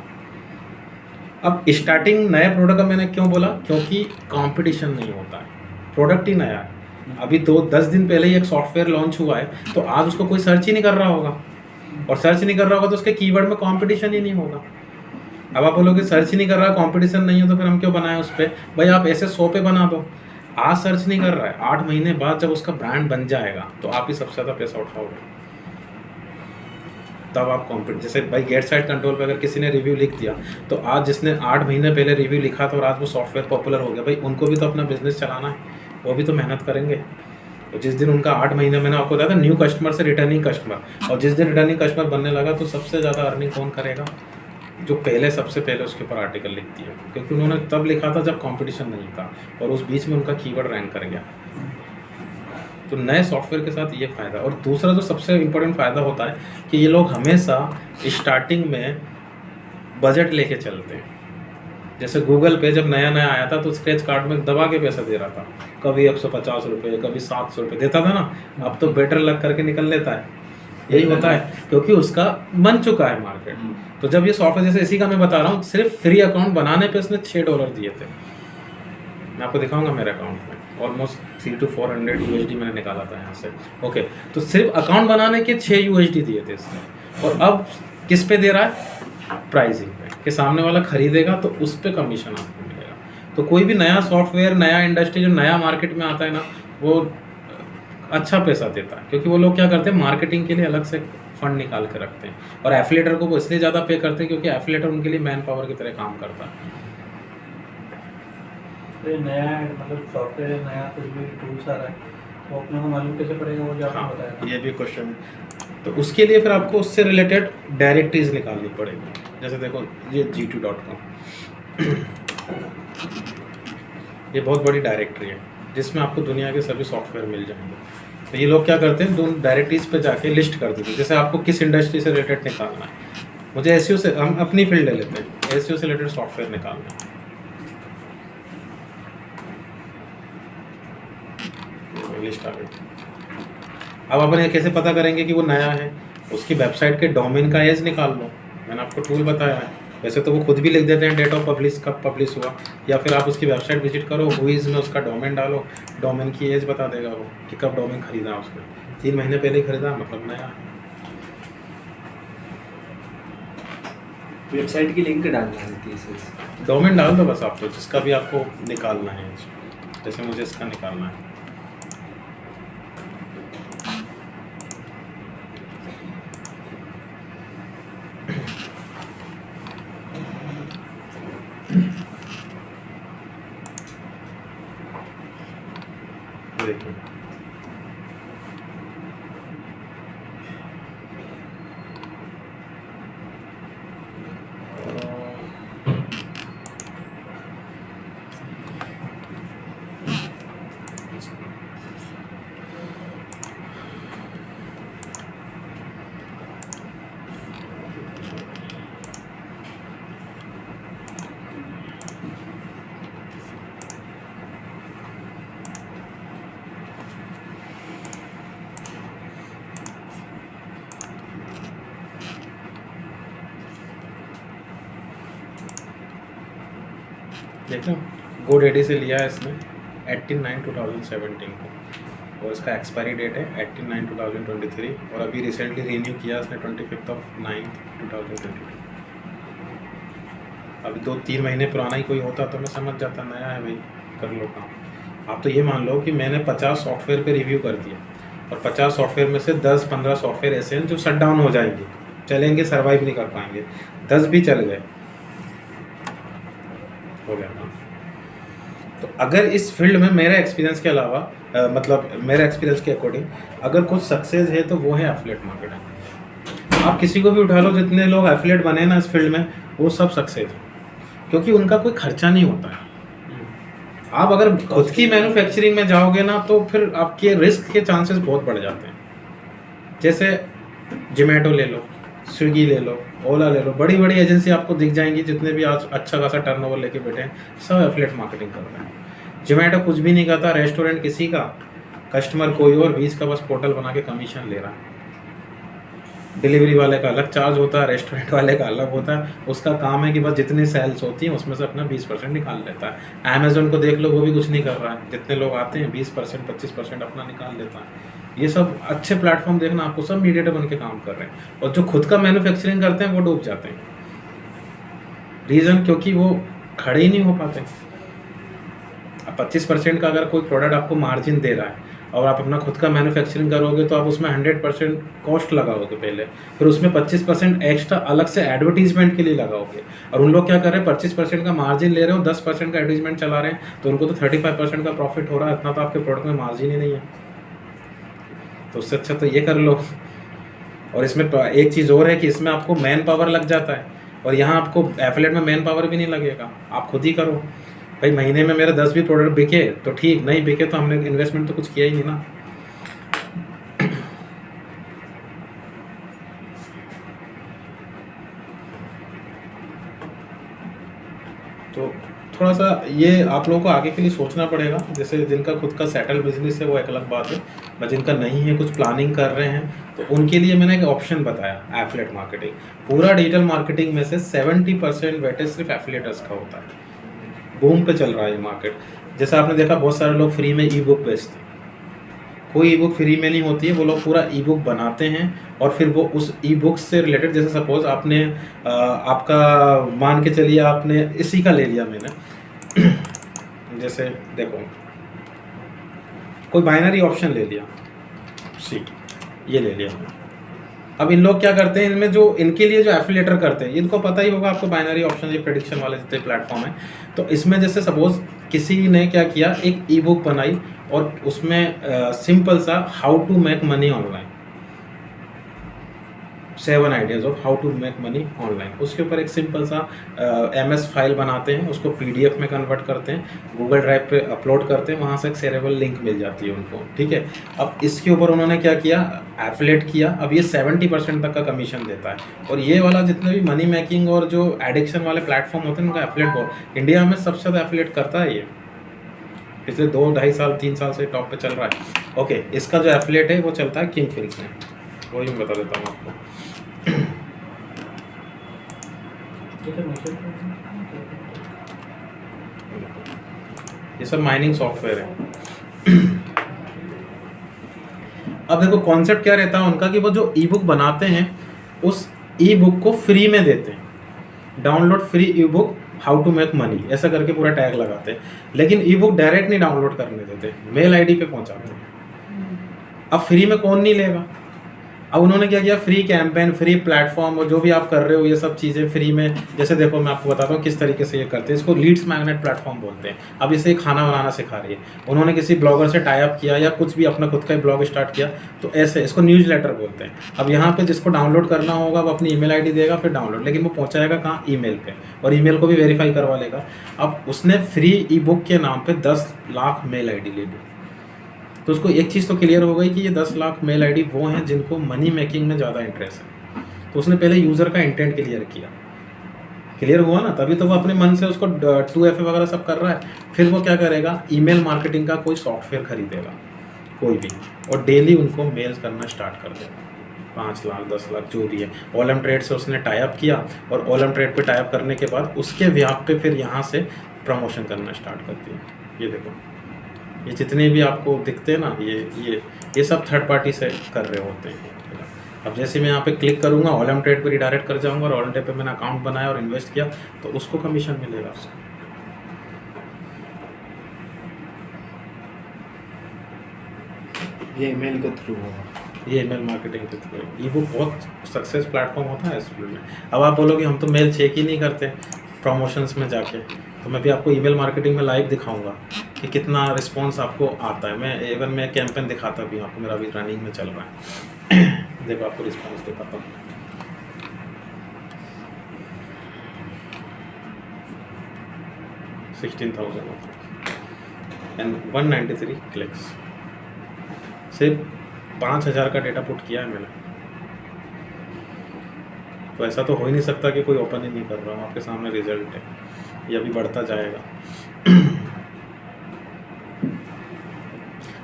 अब स्टार्टिंग नए प्रोडक्ट का मैंने क्यों बोला, क्योंकि कंपटीशन नहीं होता है, प्रोडक्ट ही नया है। अभी 10 दिन पहले ही एक सॉफ्टवेयर लॉन्च हुआ है, तो आज उसको कोई सर्च ही नहीं कर रहा होगा, और सर्च नहीं कर रहा होगा तो उसके कीवर्ड में कंपटीशन ही नहीं होगा। अब आप बोलोगे सर्च ही नहीं कर रहा, कंपटीशन नहीं हो, तो फिर हम क्यों बनाएं उस पर? भाई आप ऐसे 100 पे बना दो, आज सर्च नहीं कर रहा है, 8 महीने बाद जब उसका ब्रांड बन जाएगा तो आप ही सबसे ज़्यादा पैसा उठाओगे। तब आप कॉम्पिट, जैसे भाई गेट साइट कंट्रोल पे अगर किसी ने रिव्यू लिख दिया, तो आज जिसने 8 महीने पहले रिव्यू लिखा था और आज वो सॉफ्टवेयर पॉपुलर हो गया, भाई उनको भी तो अपना बिजनेस चलाना है, वो भी तो मेहनत करेंगे। तो जिस दिन उनका 8 महीने, मैंने आपको बताया था न्यू कस्टमर से रिटर्निंग कस्टमर, और जिस दिन रिटर्निंग कस्टमर बनने लगा तो सबसे ज़्यादा अर्निंग कौन करेगा? जो पहले सबसे पहले उसके ऊपर आर्टिकल लिखती है, क्योंकि उन्होंने तब लिखा था जब कंपटीशन नहीं था और उस बीच में उनका कीवर्ड रैंक कर गया। तो नए सॉफ्टवेयर के साथ ये फ़ायदा। और दूसरा जो सबसे इम्पोर्टेंट फ़ायदा होता है कि ये लोग हमेशा स्टार्टिंग में बजट लेके चलते हैं। जैसे गूगल पे जब नया नया आया था तो स्क्रैच कार्ड में दबा के पैसा दे रहा था, कभी 150 रुपये, कभी 700 रुपये देता था ना। अब तो बेटर लग करके निकल लेता है। यही होता है क्योंकि उसका बन चुका है मार्केट। तो जब ये सॉफ्टवेयर, जैसे इसी का मैं बता रहा हूँ, सिर्फ फ्री अकाउंट बनाने पे उसने $6 दिए थे। मैं आपको दिखाऊंगा मेरे अकाउंट में ऑलमोस्ट 300 to 400 USD मैंने निकाला था यहाँ से। ओके, तो सिर्फ अकाउंट बनाने के 6 USD दिए थे इसने। और अब किस पे दे रहा है? प्राइसिंग पे, कि सामने वाला खरीदेगा तो उस पर कमीशन आपको मिलेगा। तो कोई भी नया सॉफ्टवेयर, नया इंडस्ट्री जो नया मार्केट में आता है ना, वो अच्छा पैसा देता है, क्योंकि वो लोग क्या करते हैं, मार्केटिंग के लिए अलग से फंड निकाल के रखते हैं। और एफिलिएटर को वो इसलिए ज़्यादा पे करते हैं क्योंकि एफिलिएटर उनके लिए मैन पावर की तरह काम करता है। तो ये नया है, मतलब सॉफ्टवेयर है, नया कुछ भी टूल्स आ रहा है, वो अपने को मालूम कैसे पड़ेगा? वो जो आपने हाँ, बताया ये भी क्वेश्चन है। तो उसके लिए फिर आपको उससे रिलेटेड डायरेक्टरीज निकालनी पड़ेगी। जैसे देखो ये G2.com, ये बहुत बड़ी डायरेक्टरी है जिसमें आपको दुनिया के सभी सॉफ्टवेयर मिल जाएंगे। तो ये लोग क्या करते हैं, दोनों डायरेक्टरीज पे जाके लिस्ट कर देते हैं। जैसे आपको किस इंडस्ट्री से रिलेटेड निकालना है, मुझे एसईओ से, हम अपनी फील्ड ले लेते हैं, एसईओ से रिलेटेड सॉफ्टवेयर निकालना है। लिस्ट आ गई। अब अपन ये कैसे पता करेंगे कि वो नया है? उसकी वेबसाइट के डोमेन का एज निकाल लो, मैंने आपको टूल बताया है। वैसे तो वो खुद भी लिख देते हैं डेट ऑफ पब्लिश, कब पब्लिश हुआ, या फिर आप उसकी वेबसाइट विजिट करो, हुईज में उसका डोमेन डालो, डोमेन की एज बता देगा वो कि कब डोमेन खरीदा उसने। 3 महीने पहले खरीदा, मतलब नया है। वेबसाइट की लिंक डालना है इसे। डोमेन डाल दो बस आपको, जिसका भी आपको निकालना है। जैसे मुझे इसका निकालना है, देखिए देखो GoDaddy से लिया है इसने 18/9/2017 को, और इसका एक्सपायरी डेट है 18/9/2023, और अभी रिसेंटली रिन्यू किया इसने 25/9/2022। अभी 2-3 महीने पुराना ही कोई होता तो मैं समझ जाता नया है भाई, कर लो काम। आप तो ये मान लो कि मैंने 50 सॉफ्टवेयर पे रिव्यू कर दिया, और 50 सॉफ्टवेयर में से 10-15 सॉफ्टवेयर ऐसे हैं जो शट डाउन हो जाएंगे, चलेंगे, सर्वाइव नहीं कर पाएंगे। 10 भी चल गए, हो गया ना। तो अगर इस फील्ड में मेरे एक्सपीरियंस के अलावा मतलब मेरे एक्सपीरियंस के अकॉर्डिंग अगर कुछ सक्सेस है तो वो है एफिलिएट मार्केटिंग। आप किसी को भी उठा लो, जितने लोग एफिलिएट बने ना इस फील्ड में, वो सब सक्सेस है, क्योंकि उनका कोई खर्चा नहीं होता है। आप अगर खुद की मैन्युफैक्चरिंग में जाओगे ना तो फिर आपके रिस्क के चांसेस बहुत बढ़ जाते हैं। जैसे जोमेटो ले लो, स्विगी ले लो, ओला ले लो, बड़ी बड़ी एजेंसी आपको दिख जाएंगी, जितने भी आज अच्छा खासा टर्नओवर लेके बैठे हैं, सब एफिलिएट मार्केटिंग कर रहे हैं। जोमेटो कुछ भी नहीं करता, रेस्टोरेंट किसी का, कस्टमर कोई और, बीच का बस पोर्टल बना के कमीशन ले रहा है। डिलीवरी वाले का अलग चार्ज होता है, रेस्टोरेंट वाले का अलग होता है। उसका काम है कि बस जितनी सेल्स होती हैं उसमें से अपना 20% निकाल लेता है। अमेज़न को देख लो, वो भी कुछ नहीं कर रहा है, जितने लोग आते हैं 20% 25% अपना निकाल लेता है। ये सब अच्छे प्लेटफॉर्म देखना आपको, सब मीडिएटर बन के काम कर रहे हैं, और जो खुद का मैन्युफैक्चरिंग करते हैं वो डूब जाते हैं। रीज़न क्योंकि वो खड़े ही नहीं हो पाते। अब 25% का अगर कोई प्रोडक्ट आपको मार्जिन दे रहा है और आप अपना खुद का मैन्युफैक्चरिंग करोगे तो आप उसमें 100% कॉस्ट लगाओगे पहले, फिर उसमें 25% एक्स्ट्रा अलग से एडवर्टीजमेंट के लिए लगाओगे। और उन लोग क्या कर रहे हैं, 25% का मार्जिन ले रहे हो, 10% का एडवर्टीजमेंट चला रहे हैं, तो उनको तो 35% का प्रॉफिट हो रहा है। इतना तो आपके प्रोडक्ट में मार्जिन ही नहीं है, तो उससे अच्छा तो ये कर लो। और इसमें एक चीज़ और है कि इसमें आपको मैन पावर लग जाता है। और यहाँ आपको एफिलेट में मैन पावर भी नहीं लगेगा, आप खुद ही करो भाई। महीने में मेरे 10 भी प्रोडक्ट बिके तो ठीक, नहीं बिके तो हमने इन्वेस्टमेंट तो कुछ किया ही नहीं ना। तो थोड़ा सा ये आप लोगों को आगे के लिए सोचना पड़ेगा। जैसे जिनका खुद का सेटल बिजनेस है वो एक अलग बात है, बट जिनका नहीं है, कुछ प्लानिंग कर रहे हैं, तो उनके लिए मैंने एक ऑप्शन बताया एफिलेट मार्केटिंग। पूरा डिजिटल मार्केटिंग में से 70% वेटेज सिर्फ एफिलेटर्स का होता है। बूम पे चल रहा है ये मार्केट। जैसा आपने देखा बहुत सारे लोग फ्री में ई बुक बेचते हैं, कोई ई बुक फ्री में नहीं होती है, वो लोग पूरा ई बुक बनाते हैं और फिर वो उस ई बुक से रिलेटेड, जैसे सपोज आपने आपका मान के चलिए आपने इसी का ले लिया मैंने जैसे देखो कोई बाइनरी ऑप्शन ले लिया, सी ये ले लिया। अब इन लोग क्या करते हैं, इनमें जो इनके लिए जो एफिलेटर करते हैं, इनको पता ही होगा आपको बाइनरी ऑप्शन, ये प्रेडिक्शन वाले जितने प्लेटफॉर्म है, तो इसमें जैसे सपोज किसी ने क्या किया, एक ई बुक बनाई और उसमें सिंपल सा how to make money online, 7 ideas of how to make money online, उसके ऊपर एक सिंपल सा MS फाइल बनाते हैं, उसको PDF में कन्वर्ट करते हैं, गूगल ड्राइव पे अपलोड करते हैं, वहाँ से एक शेयरेबल लिंक मिल जाती है उनको, ठीक है। अब इसके ऊपर उन्होंने क्या किया, एफिलेट किया। अब ये 70% तक का कमीशन देता है। और ये वाला जितने भी मनी मेकिंग और जो एडिक्शन वाले प्लेटफॉर्म होते हैं उनका एफिलेट बहुत इंडिया में सबसे ज़्यादा एफिलेट करता है। ये पिछले 2-2.5 साल 3 साल से टॉप पे चल रहा है। ओके, इसका जो एफिलेट है वो चलता है किंग फिल्स में, वही मैं बता देता हूँ आपको। ये सब माइनिंग सॉफ्टवेयर है। अब देखो कॉन्सेप्ट क्या रहता है उनका कि वो जो ई बुक बनाते हैं उस ई बुक को फ्री में देते हैं, download free e book how to make money ऐसा करके पूरा टैग लगाते हैं। लेकिन ई बुक डायरेक्ट नहीं डाउनलोड करने देते, मेल आईडी पे पहुंचाते हैं। अब फ्री में कौन नहीं लेगा। अब उन्होंने क्या किया, फ्री कैंपेन, फ्री प्लेटफॉर्म और जो भी आप कर रहे हो ये सब चीज़ें फ्री में। जैसे देखो मैं आपको बताता हूँ किस तरीके से ये करते हैं, इसको लीड्स मैग्नेट प्लेटफॉर्म बोलते हैं। अब इसे खाना बनाना सिखा रही है, उन्होंने किसी ब्लॉगर से टाई अप किया या कुछ भी अपना खुद का ही ब्लॉग स्टार्ट किया, तो ऐसे इसको न्यूज़ लेटर बोलते हैं। अब यहाँ पे जिसको डाउनलोड करना होगा वो अपनी ईमेल आईडी देगा फिर डाउनलोड, लेकिन वो पहुँचाएगा कहाँ, ईमेल पे, और ईमेल को भी वेरीफाई करवा लेगा। अब उसने फ्री ई बुक के नाम पे 10 लाख मेल आईडी ले ली, तो उसको एक चीज़ तो क्लियर हो गई कि ये 10 लाख मेल आईडी वो हैं जिनको मनी मेकिंग में ज़्यादा इंटरेस्ट है। तो उसने पहले यूज़र का इंटेंट क्लियर किया, क्लियर हुआ ना, तभी तो वो अपने मन से उसको 2FA वगैरह सब कर रहा है। फिर वो क्या करेगा, ईमेल मार्केटिंग का कोई सॉफ्टवेयर खरीदेगा कोई भी, और डेली उनको मेल्स करना स्टार्ट कर देगा। 5 लाख 10 लाख जो भी है। ओलम ट्रेड से उसने टाई अप किया, और ओलम ट्रेड पे टाई अप करने के बाद उसके व्याप पे फिर यहाँ से प्रमोशन करना स्टार्ट करती है। ये देखो ये जितने भी आपको दिखते हैं ना, ये सब थर्ड पार्टी से कर रहे होते हैं। अब जैसे मैं यहाँ पे क्लिक करूँगा, ओलम ट्रेड पे रिडायरेक्ट कर जाऊँगा, और ओलम ट्रेड पे मैंने अकाउंट बनाया और इन्वेस्ट किया, तो उसको कमीशन मिलेगा उसको। ये ईमेल के थ्रू होगा, ये ईमेल मार्केटिंग के थ्रू। ये वो बहुत सक्सेस प्लेटफॉर्म होता है इस फील्ड में। अब आप बोलोगे हम तो मेल चेक ही नहीं करते प्रमोशंस में जाके, तो मैं भी आपको ईमेल मार्केटिंग में लाइव दिखाऊंगा कि कितना रिस्पांस आपको आता है। मैं कैंपेन दिखाता भी हूँ आपको, मेरा अभी रनिंग में चल रहा है। देखो आपको रिस्पांस दिखाता हूँ। $16,000 एंड 193 क्लिक्स। सिर्फ 5,000 का डेटा पुट किया है मैंने। तो ऐसा तो हो ही नहीं सकता कि कोई ओपन ही नहीं कर रहा हूँ। आपके सामने रिजल्ट है, ये अभी बढ़ता जाएगा।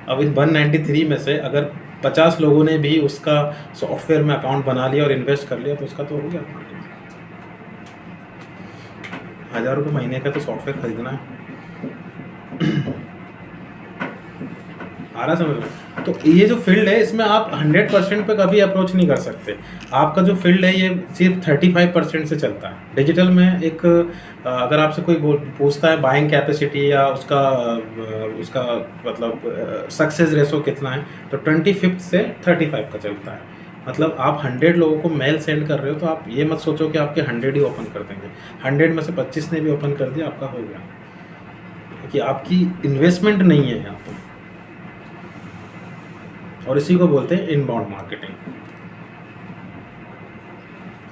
अब इन 193 में से अगर 50 लोगों ने भी उसका सॉफ्टवेयर में अकाउंट बना लिया और इन्वेस्ट कर लिया, तो उसका तो हो गया मार्केट। 1,000 रुपये महीने का तो सॉफ्टवेयर खरीदना है। आ रहा समझ में? तो ये जो फील्ड है इसमें आप 100% पे कभी अप्रोच नहीं कर सकते। आपका जो फील्ड है ये सिर्फ 35% से चलता है। डिजिटल में एक अगर आपसे कोई पूछता है बाइंग कैपेसिटी या उसका मतलब सक्सेस रेशो कितना है, तो 25 से 35 का चलता है। मतलब आप 100 लोगों को मेल सेंड कर रहे हो, तो आप ये मत सोचो कि आपके 100 ही ओपन कर देंगे। 100 में से 25 ने भी ओपन कर दिया, आपका हो गया, क्योंकि आपकी इन्वेस्टमेंट नहीं है यहाँ पर। और इसी को बोलते हैं इनबाउंड मार्केटिंग।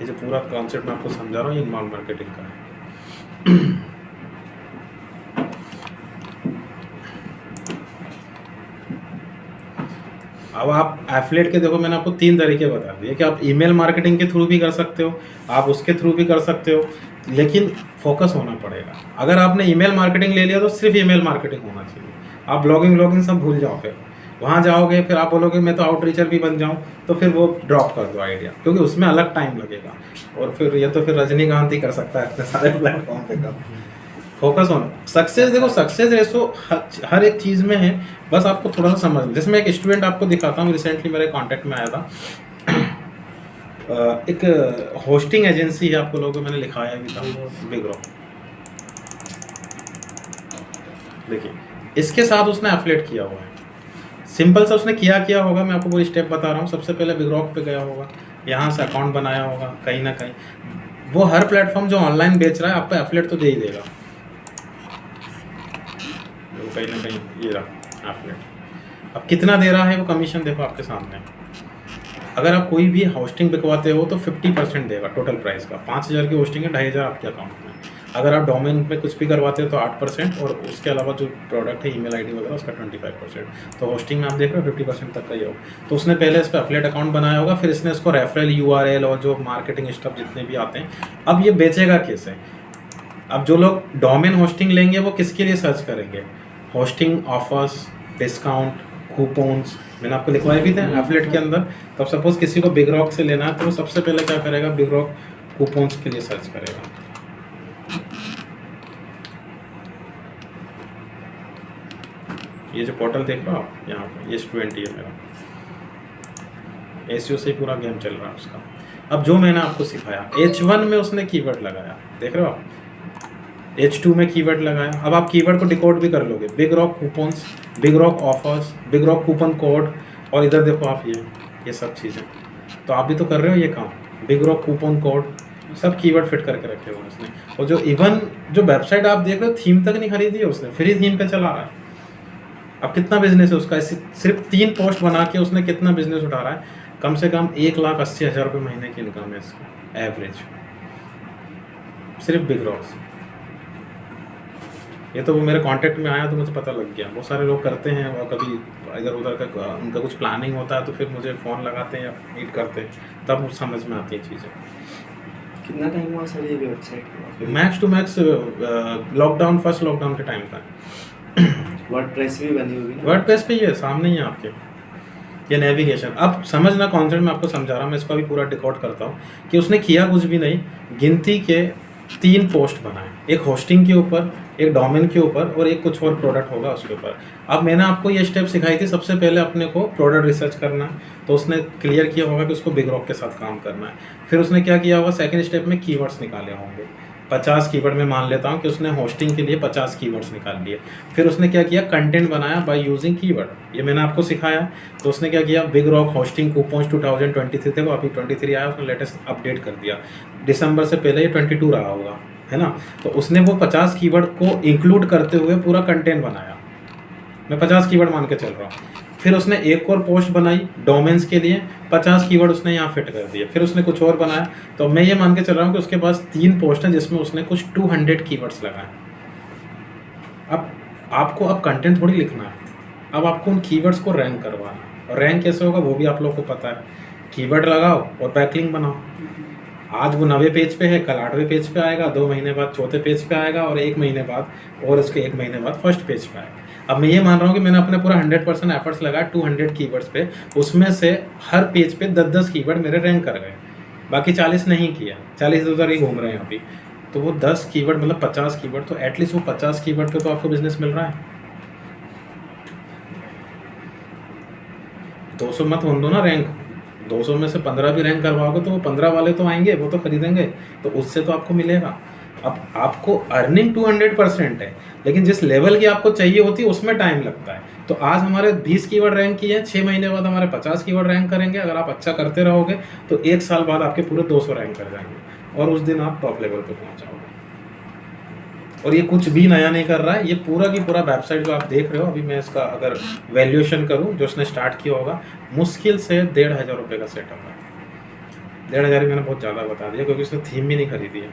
ये जो पूरा कॉन्सेप्ट मैं आपको समझा रहा हूँ ये इनबाउंड मार्केटिंग का है। अब आप एफिलिएट के देखो, मैंने आपको 3 तरीके बता दिए कि आप ईमेल मार्केटिंग के थ्रू भी कर सकते हो, आप उसके थ्रू भी कर सकते हो, लेकिन फोकस होना पड़ेगा। अगर आपने ईमेल मार्केटिंग ले लिया तो सिर्फ ईमेल मार्केटिंग होना चाहिए। आप ब्लॉगिंग सब भूल जाओ, फिर वहाँ जाओगे फिर आप बोलोगे मैं तो आउटरीचर भी बन जाऊँ, तो फिर वो ड्रॉप कर दो आइडिया, क्योंकि उसमें अलग टाइम लगेगा। और फिर ये तो फिर रजनीकांत ही कर सकता है अपने सारे प्लेटफॉर्म पे काम। फोकस होना, सक्सेस देखो, सक्सेस रेशो हर एक चीज़ में है, बस आपको थोड़ा सा समझना। जैसे मैं एक स्टूडेंट आपको दिखाता हूँ, रिसेंटली मेरे कॉन्टैक्ट में आया था। एक होस्टिंग एजेंसी है, आपको लोगों को मैंने लिखाया भी था, बिग रॉक। देखिए इसके साथ उसने एफिलिएट किया हुआ है। सिंपल सा उसने क्या होगा, मैं आपको पूरी स्टेप बता रहा हूँ। सबसे पहले बिग रॉक पे गया होगा, यहाँ से अकाउंट बनाया होगा, कहीं ना कहीं वो हर प्लेटफॉर्म जो ऑनलाइन बेच रहा है आपको एफिलिएट तो दे ही देगा, कहीं ना कहीं ये रहा एफिलिएट। अब कितना दे रहा है वो कमीशन देखो आपके सामने। अगर आप कोई भी होस्टिंग बिकवाते हो तो 50% देगा टोटल प्राइस का। 5,000 की होस्टिंग है, 2,500 आपके अकाउंट में। अगर आप डोमेन में कुछ भी करवाते हो तो 8%, और उसके अलावा जो प्रोडक्ट है ईमेल आईडी वगैरह उसका 25%। तो होस्टिंग में आप देख रहे हो 50% तक का ही होगा। तो उसने पहले इस पर एफिलिएट अकाउंट बनाया होगा, फिर इसने इसको रेफरल URL और जो मार्केटिंग स्टफ जितने भी आते हैं। अब ये बेचेगा कैसे? अब जो लोग डोमेन होस्टिंग लेंगे वो किसके लिए सर्च करेंगे? होस्टिंग ऑफर्स, डिस्काउंट, कूपन्स, मैंने आपको लिखवाए भी थे एफिलिएट के अंदर। तब सपोज किसी को बिग रॉक से लेना है तो वो सबसे पहले क्या करेगा? बिग रॉक कूपन्स के लिए सर्च करेगा। ये जो पोर्टल देख रहे हो आप यहाँ पे, ये स्टूडेंट ही है मेरा, एसईओ से ही पूरा गेम चल रहा है उसका। अब जो मैंने आपको सिखाया, H1 में उसने कीवर्ड लगाया, देख रहे हो आप, H2 में कीवर्ड लगाया। अब आप कीवर्ड को डिकोड भी कर लोगे, big rock coupons, big rock offers, big rock coupon code, और इधर देखो आप ये सब चीज़ें तो आप भी तो कर रहे हो ये काम। बिग रॉक कूपन कोड सब कीवर्ड फिट करके रखे हुए उसने। और जो इवन जो वेबसाइट आप देख रहे हो, थीम तक नहीं खरीदी है उसने, फ्री थीम पे चला रहा है। अब कितना बिजनेस है उसका? सिर्फ 3 पोस्ट बना के उसने कितना बिजनेस उठा रहा है? कम से कम 1,80,000 रुपये महीने की इनकम है इसकी एवरेज, सिर्फ बिग रॉक से। ये तो वो मेरे कांटेक्ट में आया तो मुझे पता लग गया। बहुत सारे लोग करते हैं, और कभी इधर उधर का उनका कुछ प्लानिंग होता है तो फिर मुझे फ़ोन लगाते हैं या मीट करते हैं, तब समझ में आती है चीज़ें। कितना टाइम हुआ सर ये website? Max to max lockdown, first lockdown के टाइम का। वर्डप्रेस भी बनी होगी ना? वर्डप्रेस पे ही है, सामने ही है आपके ये नेविगेशन। अब समझना कॉन्सेप्ट मैं आपको समझा रहा हूँ, मैं इसको अभी पूरा डिकोड करता हूँ कि उसने किया कुछ भी नहीं। गिनती के 3 पोस्ट बनाए, एक होस्टिंग के ऊपर, एक डोमेन के ऊपर, और एक कुछ और प्रोडक्ट होगा उसके ऊपर। अब मैंने आपको ये स्टेप सिखाई थी, सबसे पहले अपने को प्रोडक्ट रिसर्च करना है, तो उसने क्लियर किया होगा कि उसको बिग रॉक के साथ काम करना है। फिर उसने क्या किया होगा? सेकंड स्टेप में कीवर्ड्स निकाले होंगे, 50 कीवर्ड में मान लेता हूँ कि उसने होस्टिंग के लिए 50 कीवर्ड्स निकाल लिए। फिर उसने क्या किया? कंटेंट बनाया बाय यूजिंग कीवर्ड, ये मैंने आपको सिखाया। तो उसने क्या किया? बिग रॉक होस्टिंग कूपन्स 2023 थे, वो अभी 23 आया, उसने लेटेस्ट अपडेट कर दिया। दिसंबर से पहले ये 22 रहा होगा, है ना? तो उसने वो 50 कीवर्ड को इंक्लूड करते हुए पूरा कंटेंट बनाया। मैं 50 कीवर्ड मान के चल रहा हूँ। फिर उसने एक और पोस्ट बनाई डोमेन्स के लिए, 50 कीवर्ड उसने यहाँ फिट कर दिए। फिर उसने कुछ और बनाया, तो मैं ये मान के चल रहा हूँ कि उसके पास 3 पोस्ट हैं जिसमें उसने कुछ 200 कीवर्ड्स लगाए। अब आपको अब कंटेंट थोड़ी लिखना है, अब आपको उन कीवर्ड्स को रैंक करवाना है। और रैंक कैसे होगा वो भी आप लोगों को पता है। कीवर्ड लगाओ और बैकलिंक बनाओ। आज वो 9वें पेज पे है, कल 8वें पेज पे आएगा, 2 महीने बाद 4थे पेज पे आएगा, और 1 महीने बाद, और उसके 1 महीने बाद फर्स्ट पेज पे आएगा। अब मैं ये मान रहा हूँ कि मैंने अपने पूरा 100% एफर्ट्स लगाया 200 कीवर्ड्स पे, उसमें से हर पेज पे 10-10 कीवर्ड मेरे रैंक कर गए, बाकी 40 नहीं किया, 40 उधर ही घूम रहे हैं अभी। तो वो 10 कीवर्ड मतलब 50 कीवर्ड, तो एटलीस्ट वो 50 कीवर्ड पे तो आपको बिजनेस मिल रहा है। 200 मत होने दो ना रैंक, 200 में से 15 भी रैंक करवाओगे तो वो 15 वाले तो आएंगे, वो तो खरीदेंगे, तो उससे तो आपको मिलेगा। अब आपको अर्निंग 200% है, लेकिन जिस लेवल की आपको चाहिए होती है उसमें टाइम लगता है। तो आज हमारे 20 कीवर्ड रैंक किए हैं, 6 महीने बाद हमारे 50 कीवर्ड रैंक करेंगे। अगर आप अच्छा करते रहोगे तो 1 साल बाद आपके पूरे 200 रैंक कर जाएंगे, और उस दिन आप टॉप लेवल पे पहुंच जाओगे। और ये कुछ भी नया नहीं कर रहा है, ये पूरा की पूरा वेबसाइट जो आप देख रहे हो अभी, मैं इसका अगर वैल्यूएशन करूं जो उसने स्टार्ट किया होगा, मुश्किल से 1,500 रुपये का सेटअप है। 1,500 मैंने बहुत ज़्यादा बता दिया क्योंकि उसने थीम भी नहीं खरीदी है।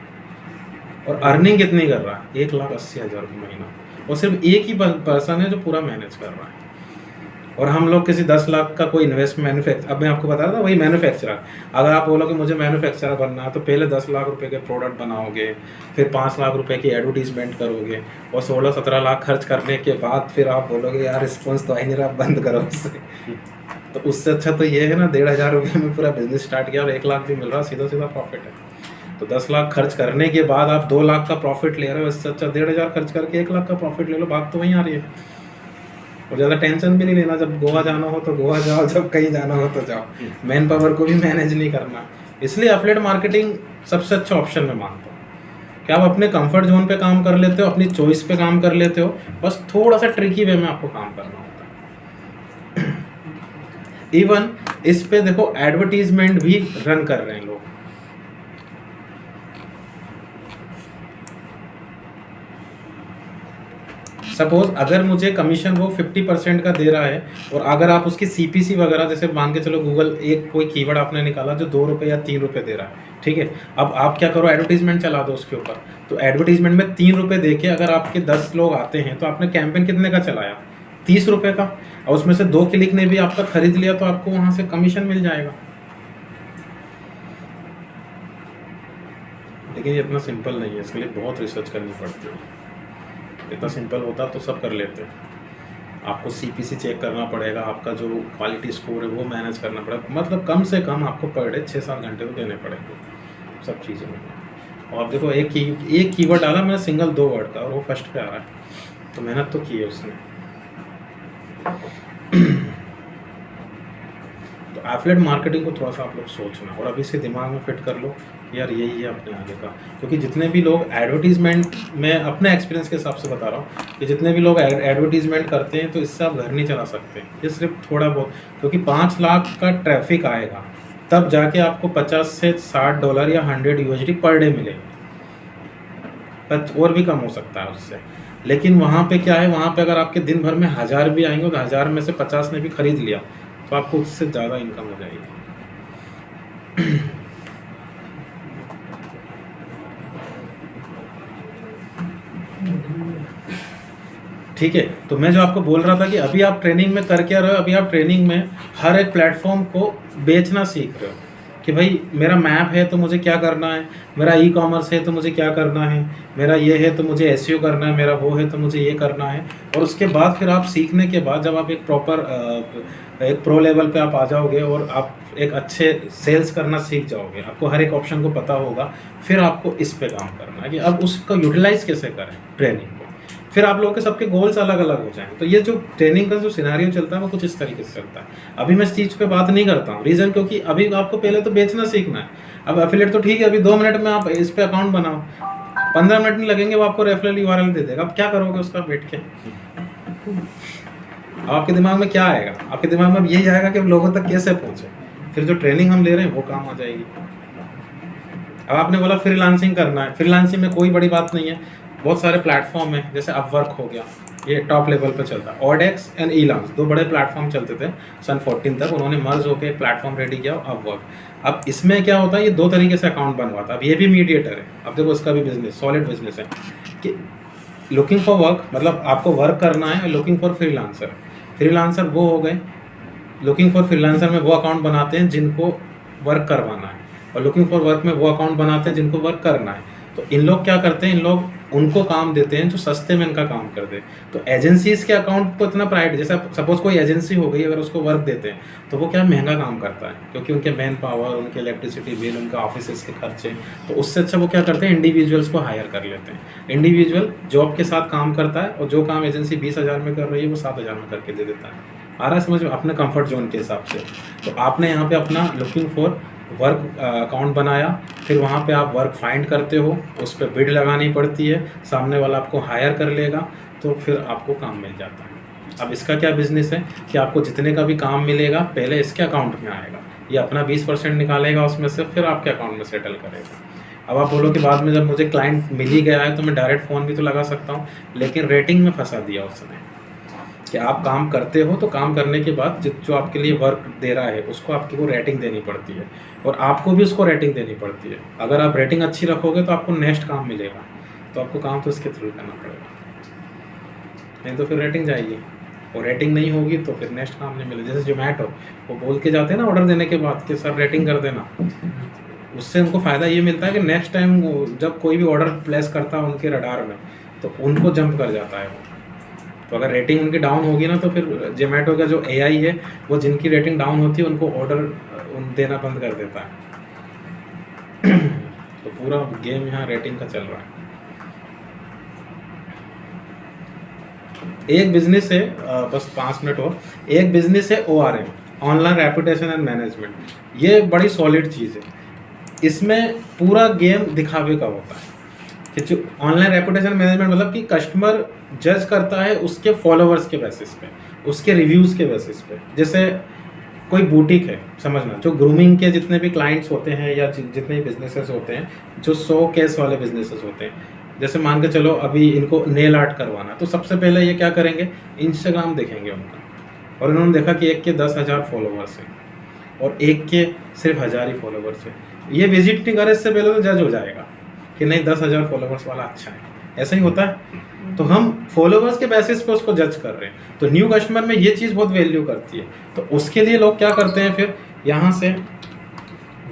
और अर्निंग कितनी कर रहा है? 1,80,000 रुपये महीना, और सिर्फ एक ही पर्सन है जो पूरा मैनेज कर रहा है। और हम लोग किसी 10 लाख का कोई मैन्युफैक्चर, अब मैं आपको बता रहा था वही मैन्युफैक्चरर। अगर आप बोलो कि मुझे मैन्युफैक्चरर बनना है तो पहले 10 लाख रुपए के प्रोडक्ट बनाओगे, फिर 5 लाख रुपए की एडवर्टीजमेंट करोगे, और 16-17 लाख खर्च करने के बाद फिर आप बोलोगे यार रिस्पॉन्स तो आ ही नहीं रहा, बंद करो उससे। तो उससे अच्छा तो ये है ना 1,500 रुपये में पूरा बिजनेस स्टार्ट किया और 1 लाख भी मिल रहा, सीधा सीधा प्रॉफिट है। तो 10 लाख खर्च करने के बाद आप 2 लाख का प्रॉफिट ले रहे हो, इससे अच्छा 1,500 खर्च करके 1 लाख का प्रॉफिट ले लो, बात तो वहीं आ रही है। और ज़्यादा टेंशन भी नहीं लेना, जब गोवा जाना हो तो गोवा जाओ, जब कहीं जाना हो तो जाओ, मैन पावर को भी मैनेज नहीं करना। इसलिए एफिलिएट मार्केटिंग सबसे अच्छा ऑप्शन मैं मानता हूँ कि आप अपने कंफर्ट जोन पे काम कर लेते हो, अपनी चॉइस पे काम कर लेते हो, बस थोड़ा सा ट्रिकी वे में आपको काम करना होता है। इवन इस पे देखो एडवर्टीजमेंट भी रन कर रहे हैं लोग। सपोज अगर मुझे कमीशन वो 50% का दे रहा है, और अगर आप उसकी CPC वगैरह, जैसे मान के चलो गूगल एक कोई कीवर्ड आपने निकाला जो 2 रुपये या 3 रुपये दे रहा है, ठीक है, अब आप क्या करो, एडवर्टीजमेंट चला दो उसके ऊपर। तो एडवर्टीजमेंट में 3 रुपये दे के अगर आपके 10 लोग आते हैं तो आपने कैंपेन कितने का चलाया? 30 रुपये का, और उसमें से 2 क्लिक ने भी आपका खरीद लिया तो आपको वहाँ से कमीशन मिल जाएगा। लेकिन ये इतना सिंपल नहीं है, इसके लिए बहुत रिसर्च करनी पड़ती है। इतना सिंपल होता तो सब कर लेते। आपको CPC चेक करना पड़ेगा, आपका जो क्वालिटी स्कोर है वो मैनेज करना पड़ेगा, मतलब कम से कम आपको पर डे 6-7 घंटे तो देने पड़ेंगे सब चीज़ों में। और देखो एक कीवर्ड डाला मैंने सिंगल 2 वर्ड का और वो फर्स्ट पे आ रहा है, तो मेहनत तो की है उसने। तो एफिलिएट मार्केटिंग को थोड़ा सा आप लोग सोचना और अभी से दिमाग में फिट कर लो कि यार यही है अपने आगे का। क्योंकि जितने भी लोग एडवर्टीजमेंट, मैं अपने एक्सपीरियंस के हिसाब से बता रहा हूँ कि जितने भी लोग एडवर्टीजमेंट करते हैं तो इससे आप घर नहीं चला सकते, ये सिर्फ थोड़ा बहुत, क्योंकि 5 लाख का ट्रैफिक आएगा तब जाके आपको 50 से $60 या 100 USD पर डे मिलेगा, और भी कम हो सकता है उससे। लेकिन वहाँ पे क्या है, वहाँ पे अगर आपके दिन भर में 1000 भी आएंगे तो 1000 में से 50 ने भी खरीद लिया तो आपको उससे ज़्यादा इनकम हो जाएगी। ठीक है, तो मैं जो आपको बोल रहा था कि अभी आप ट्रेनिंग में कर क्या रहे हो, अभी आप ट्रेनिंग में हर एक प्लेटफॉर्म को बेचना सीख रहे हो कि भाई मेरा मैप है तो मुझे क्या करना है, मेरा ई-कॉमर्स है तो मुझे क्या करना है, मेरा ये है तो मुझे एसईओ करना है, मेरा वो है तो मुझे ये करना है। और उसके बाद फिर आप सीखने के बाद जब आप एक प्रॉपर एक प्रो लेवल पे आप आ जाओगे और आप एक अच्छे सेल्स करना सीख जाओगे, आपको हर एक ऑप्शन को पता होगा, फिर आपको इस पे काम करना है कि अब उसको यूटिलाइज कैसे करें ट्रेनिंग को। फिर आप लोगों के सबके गोल्स अलग अलग हो जाएं। तो ये जो ट्रेनिंग का जो सिनेरियो चलता है वो कुछ इस तरीके से चलता है। अभी मैं इस चीज़ पे बात नहीं करता हूँ, रीज़न क्योंकि अभी आपको पहले तो बेचना सीखना है। अब एफिलिएट तो ठीक है, अभी 2 मिनट में आप इस पे अकाउंट बनाओ, 15 मिनट नहीं लगेंगे, वो आपको रेफरल URL दे देगा। अब क्या करोगे उसका बैठ के? अब आपके दिमाग में क्या आएगा? आपके दिमाग में यही आएगा कि अब लोगों तक कैसे पहुँचे। फिर जो ट्रेनिंग हम ले रहे हैं वो काम आ जाएगी। अब आपने बोला फ्रीलांसिंग करना है, फ्रीलांसिंग में कोई बड़ी बात नहीं है, बहुत सारे प्लेटफॉर्म है, जैसे अपवर्क हो गया, ये टॉप लेवल पे चलता है। ऑडेक्स एंड ईलांस 2 बड़े प्लेटफॉर्म चलते थे सन 14 तक, उन्होंने मर्ज होकर एक प्लेटफॉर्म रेडी किया अपवर्क। अब इसमें क्या होता है, ये 2 तरीके से अकाउंट बनवाता है। अब ये भी मीडिएटर है। अब देखो इसका भी बिजनेस सॉलिड बिजनेस है कि लुकिंग फॉर वर्क, मतलब आपको वर्क करना है, लुकिंग फॉर फ्रीलांसर। फ्रीलांसर वो हो गए, लुकिंग फॉर फ्रीलांसर में वो अकाउंट बनाते हैं जिनको वर्क करवाना है, और लुकिंग फॉर वर्क में वो अकाउंट बनाते हैं जिनको वर्क करना है। तो इन लोग क्या करते हैं, इन लोग उनको काम देते हैं जो सस्ते में इनका काम कर दे। तो एजेंसीज के अकाउंट को इतना प्राइड, जैसे सपोज कोई एजेंसी हो गई, अगर उसको वर्क देते हैं तो वो क्या महंगा काम करता है, क्योंकि उनके मैन पावर, उनके इलेक्ट्रिसिटी बिल, उनका ऑफिस के खर्चे, तो उससे अच्छा वो क्या करते हैं, इंडिविजुअल्स को हायर कर लेते हैं। इंडिविजुअल जॉब के साथ काम करता है और जो काम एजेंसी 20,000 में कर रही है वो 7,000 में करके दे देता है। आ रहा है समझ में, अपने कंफर्ट जोन के हिसाब से। तो आपने यहाँ पे अपना लुकिंग फॉर वर्क अकाउंट बनाया, फिर वहाँ पे आप वर्क फाइंड करते हो, उस पर बिड लगानी पड़ती है, सामने वाला आपको हायर कर लेगा, तो फिर आपको काम मिल जाता है। अब इसका क्या बिजनेस है कि आपको जितने का भी काम मिलेगा पहले इसके अकाउंट में आएगा, ये अपना 20% निकालेगा उसमें से, फिर आपके अकाउंट में सेटल करेगा। अब आप बोलो कि बाद में जब मुझे क्लाइंट मिल ही गया है तो मैं डायरेक्ट फ़ोन भी तो लगा सकता हूँ, लेकिन रेटिंग में फंसा दिया उसने। कि आप काम करते हो तो काम करने के बाद जो आपके लिए वर्क दे रहा है उसको आपकी को रेटिंग देनी पड़ती है और आपको भी उसको रेटिंग देनी पड़ती है। अगर आप रेटिंग अच्छी रखोगे तो आपको नेक्स्ट काम मिलेगा, तो आपको काम तो इसके थ्रू करना पड़ेगा, नहीं तो फिर रेटिंग जाएगी और रेटिंग नहीं होगी तो फिर नेक्स्ट काम नहीं मिलेगा। जैसे जोमेटो वो बोल के जाते हैं ना ऑर्डर देने के बाद कि सर रेटिंग कर देना, उससे उनको फ़ायदा ये मिलता है कि नेक्स्ट टाइम जब कोई भी ऑर्डर प्लेस करता है उनके रडार में तो उनको जंप कर जाता है वो। तो अगर रेटिंग उनकी डाउन होगी ना तो फिर जोमेटो का जो एआई है वो जिनकी रेटिंग डाउन होती है उनको ऑर्डर देना बंद कर देता है। तो पूरा गेम यहाँ रेटिंग का चल रहा है। एक बिजनेस है बस 5 मिनट और, एक बिजनेस है ORM, online reputation and management. ये बड़ी सॉलिड चीज़ है। इसमें पूरा गेम दिखावे का होता है कि जो ऑनलाइन रेपुटेशन मैनेजमेंट मतलब कि कस्टमर जज करता है उसके फॉलोअर्स के बेसिस पे, उसके रिव्यूज़ के बेसिस पे। जैसे कोई बुटीक है, समझना, जो ग्रूमिंग के जितने भी क्लाइंट्स होते हैं या जितने भी बिजनेसेस होते हैं जो 100 केस वाले बिजनेसेस होते हैं, जैसे मान के चलो अभी इनको नेल आर्ट करवाना, तो सबसे पहले ये क्या करेंगे, इंस्टाग्राम देखेंगे उनका, और इन्होंने देखा कि एक के 10,000 फॉलोवर्स हैं और एक के सिर्फ 1,000 ही फॉलोवर्स है। ये विजिट नहीं करे इससे पहले तो जज हो जाएगा कि नहीं 10,000 फॉलोवर्स वाला अच्छा है, ऐसा ही होता है। तो हम फॉलोवर्स के बेसिस पे उसको जज कर रहे हैं। तो न्यू कस्टमर में ये चीज़ बहुत वैल्यू करती है। तो उसके लिए लोग क्या करते हैं, फिर यहाँ से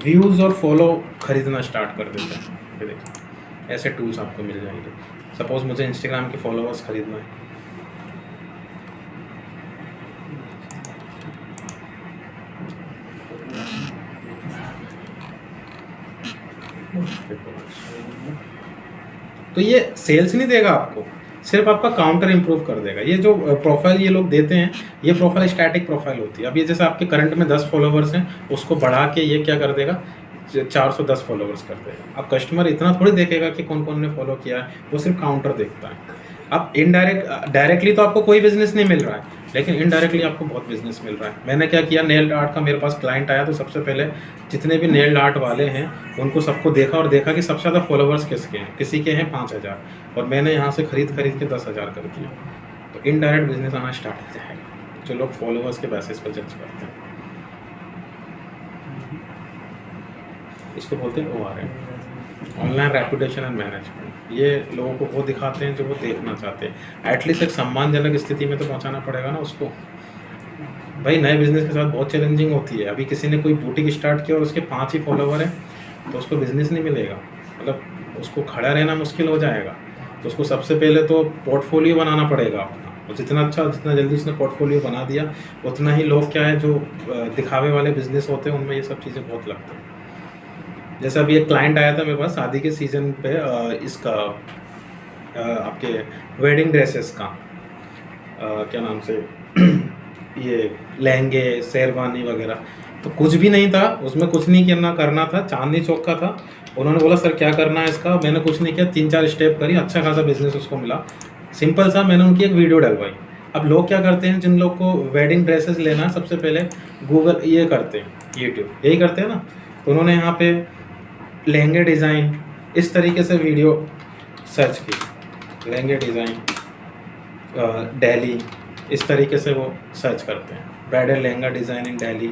व्यूज़ और फॉलो खरीदना स्टार्ट कर देते हैं। ये देखिए ऐसे टूल्स आपको मिल जाएंगे। सपोज मुझे इंस्टाग्राम के फॉलोवर्स खरीदना है, तो ये सेल्स नहीं देगा आपको, सिर्फ आपका काउंटर इंप्रूव कर देगा। ये जो प्रोफाइल ये लोग देते हैं, ये प्रोफाइल स्टैटिक प्रोफाइल होती है। अब ये जैसे आपके करंट में 10 फॉलोवर्स हैं, उसको बढ़ा के ये क्या कर देगा, 410 फॉलोवर्स कर देगा। अब कस्टमर इतना थोड़ी देखेगा कि कौन कौन ने फॉलो किया है, वो सिर्फ काउंटर देखता है। अब डायरेक्टली तो आपको कोई बिजनेस नहीं मिल रहा है, लेकिन इनडायरेक्टली आपको बहुत बिजनेस मिल रहा है। मैंने क्या किया, नेल आर्ट का मेरे पास क्लाइंट आया तो सबसे पहले जितने भी नेल आर्ट वाले हैं उनको सबको देखा और देखा कि सबसे ज़्यादा फॉलोवर्स किसके हैं। किसी के हैं 5,000 और मैंने यहाँ से खरीद के 10,000 कर दिया। तो इनडायरेक्ट बिजनेस आना स्टार्ट हो जाएगा, जो लोग फॉलोवर्स के बेसिस पर जज करते हैं। इसको बोलते हैं ORM, online reputation and management. ये लोगों को वो दिखाते हैं जो वो देखना चाहते हैं। एटलीस्ट एक सम्मानजनक स्थिति में तो पहुंचाना पड़ेगा ना उसको। भाई नए बिजनेस के साथ बहुत चैलेंजिंग होती है। अभी किसी ने कोई बुटीक स्टार्ट किया और उसके 5 ही फॉलोवर हैं तो उसको बिजनेस नहीं मिलेगा, मतलब उसको खड़ा रहना मुश्किल हो जाएगा। तो उसको सबसे पहले तो पोर्टफोलियो बनाना पड़ेगा अपना, और जितना अच्छा जितना जल्दी उसने पोर्टफोलियो बना दिया उतना ही लोग क्या है जो दिखावे वाले बिजनेस होते हैं उनमें ये सब चीज़ें बहुत लगती हैं। जैसे अभी एक क्लाइंट आया था मेरे पास शादी के सीज़न पे, इसका आपके वेडिंग ड्रेसेस का क्या नाम से ये लहंगे शेरवानी वगैरह, तो कुछ भी नहीं था उसमें, कुछ नहीं करना था, चांदनी चौक का था। उन्होंने बोला सर क्या करना है इसका, मैंने कुछ नहीं किया, 3-4 स्टेप करी, अच्छा खासा बिजनेस उसको मिला। सिंपल सा मैंने उनकी एक वीडियो डलवाई। अब लोग क्या करते हैं, जिन लोग को वेडिंग ड्रेसेस लेना है सबसे पहले गूगल ये करते हैं, यूट्यूब यही करते हैं ना। तो उन्होंने यहाँ पे लहंगे डिज़ाइन इस तरीके से वीडियो सर्च की, लहंगे डिज़ाइन दिल्ली, इस तरीके से वो सर्च करते हैं, bridal lehenga design in Delhi.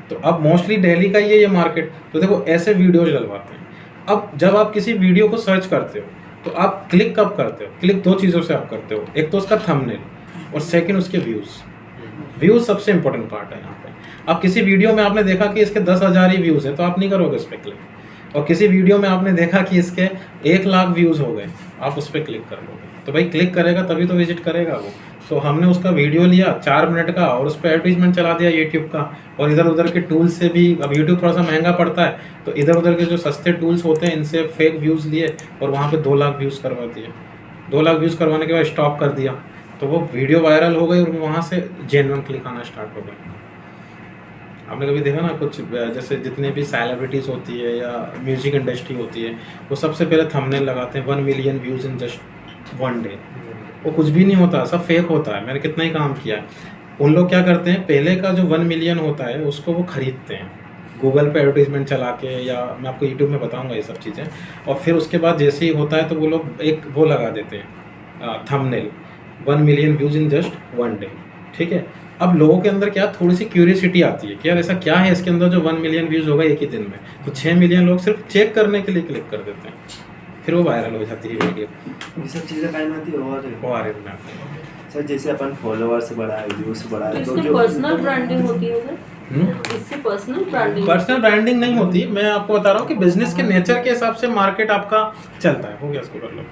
तो अब मोस्टली दिल्ली का ये मार्केट, तो देखो ऐसे वीडियोज डलवाते हैं। अब जब आप किसी वीडियो को सर्च करते हो तो आप क्लिक कब करते हो, क्लिक 2 चीज़ों से आप करते हो, एक तो उसका थंबनेल और सेकंड उसके व्यूज़ सबसे इंपॉर्टेंट पार्ट है यहाँ पे। अब किसी वीडियो में आपने देखा कि इसके 10,000 ही व्यूज़ है तो आप नहीं करोगे उस पर क्लिक, और किसी वीडियो में आपने देखा कि इसके 1 लाख व्यूज़ हो गए, आप उस पर क्लिक कर लोगे। तो भाई क्लिक करेगा तभी तो विजिट करेगा वो। तो हमने उसका वीडियो लिया 4 मिनट का और उस पर एडवर्टीजमेंट चला दिया यूट्यूब का, और इधर उधर के टूल्स से भी, अब यूट्यूब थोड़ा सा महंगा पड़ता है तो इधर उधर के जो सस्ते टूल्स होते हैं इनसे फेक व्यूज़ लिए और वहाँ पे 2 लाख व्यूज़ करवा दिए। 2 लाख व्यूज़ करवाने के बाद स्टॉप कर दिया, तो वो वीडियो वायरल हो गई और वहाँ से जेन्युइन क्लिक आना स्टार्ट हो गया। आपने कभी देखा ना, कुछ जैसे जितने भी सेलिब्रिटीज़ होती है या म्यूजिक इंडस्ट्री होती है, वो सबसे पहले थंबनेल लगाते हैं 1 million views in just 1 day. वो कुछ भी नहीं होता, सब फेक होता है। मैंने कितना ही काम किया है। उन लोग क्या करते हैं, पहले का जो 1 मिलियन होता है उसको वो खरीदते हैं गूगल पे एडवर्टीजमेंट चला के, या मैं आपको यूट्यूब में बताऊंगा ये सब चीज़ें। और फिर उसके बाद जैसे ही होता है तो वो लोग एक वो लगा देते हैं thumbnail 1 million views in just 1 day. ठीक है। अब लोगों के अंदर क्या थोड़ी सी क्यूरियोसिटी आती है कि यार ऐसा क्या है इसके अंदर जो 1 मिलियन व्यूज़ होगा एक ही दिन में, तो 6 मिलियन लोग सिर्फ चेक करने के लिए क्लिक कर देते हैं, फिर वो वायरल हो जाती है वीडियो। ये सब चीज़ें कायम आती है। और वायरल में आती है। सर जैसे अपन फॉलोअर्स बढ़ाए, व्यूज बढ़ाए, तो इससे जो पर्सनल ब्रांडिंग होती है सर? इससे पर्सनल ब्रांडिंग? पर्सनल ब्रांडिंग नहीं होती, मैं आपको बता रहा हूँ कि बिजनेस के नेचर के हिसाब से मार्केट आपका चलता है। हो गया, इसको कर लो।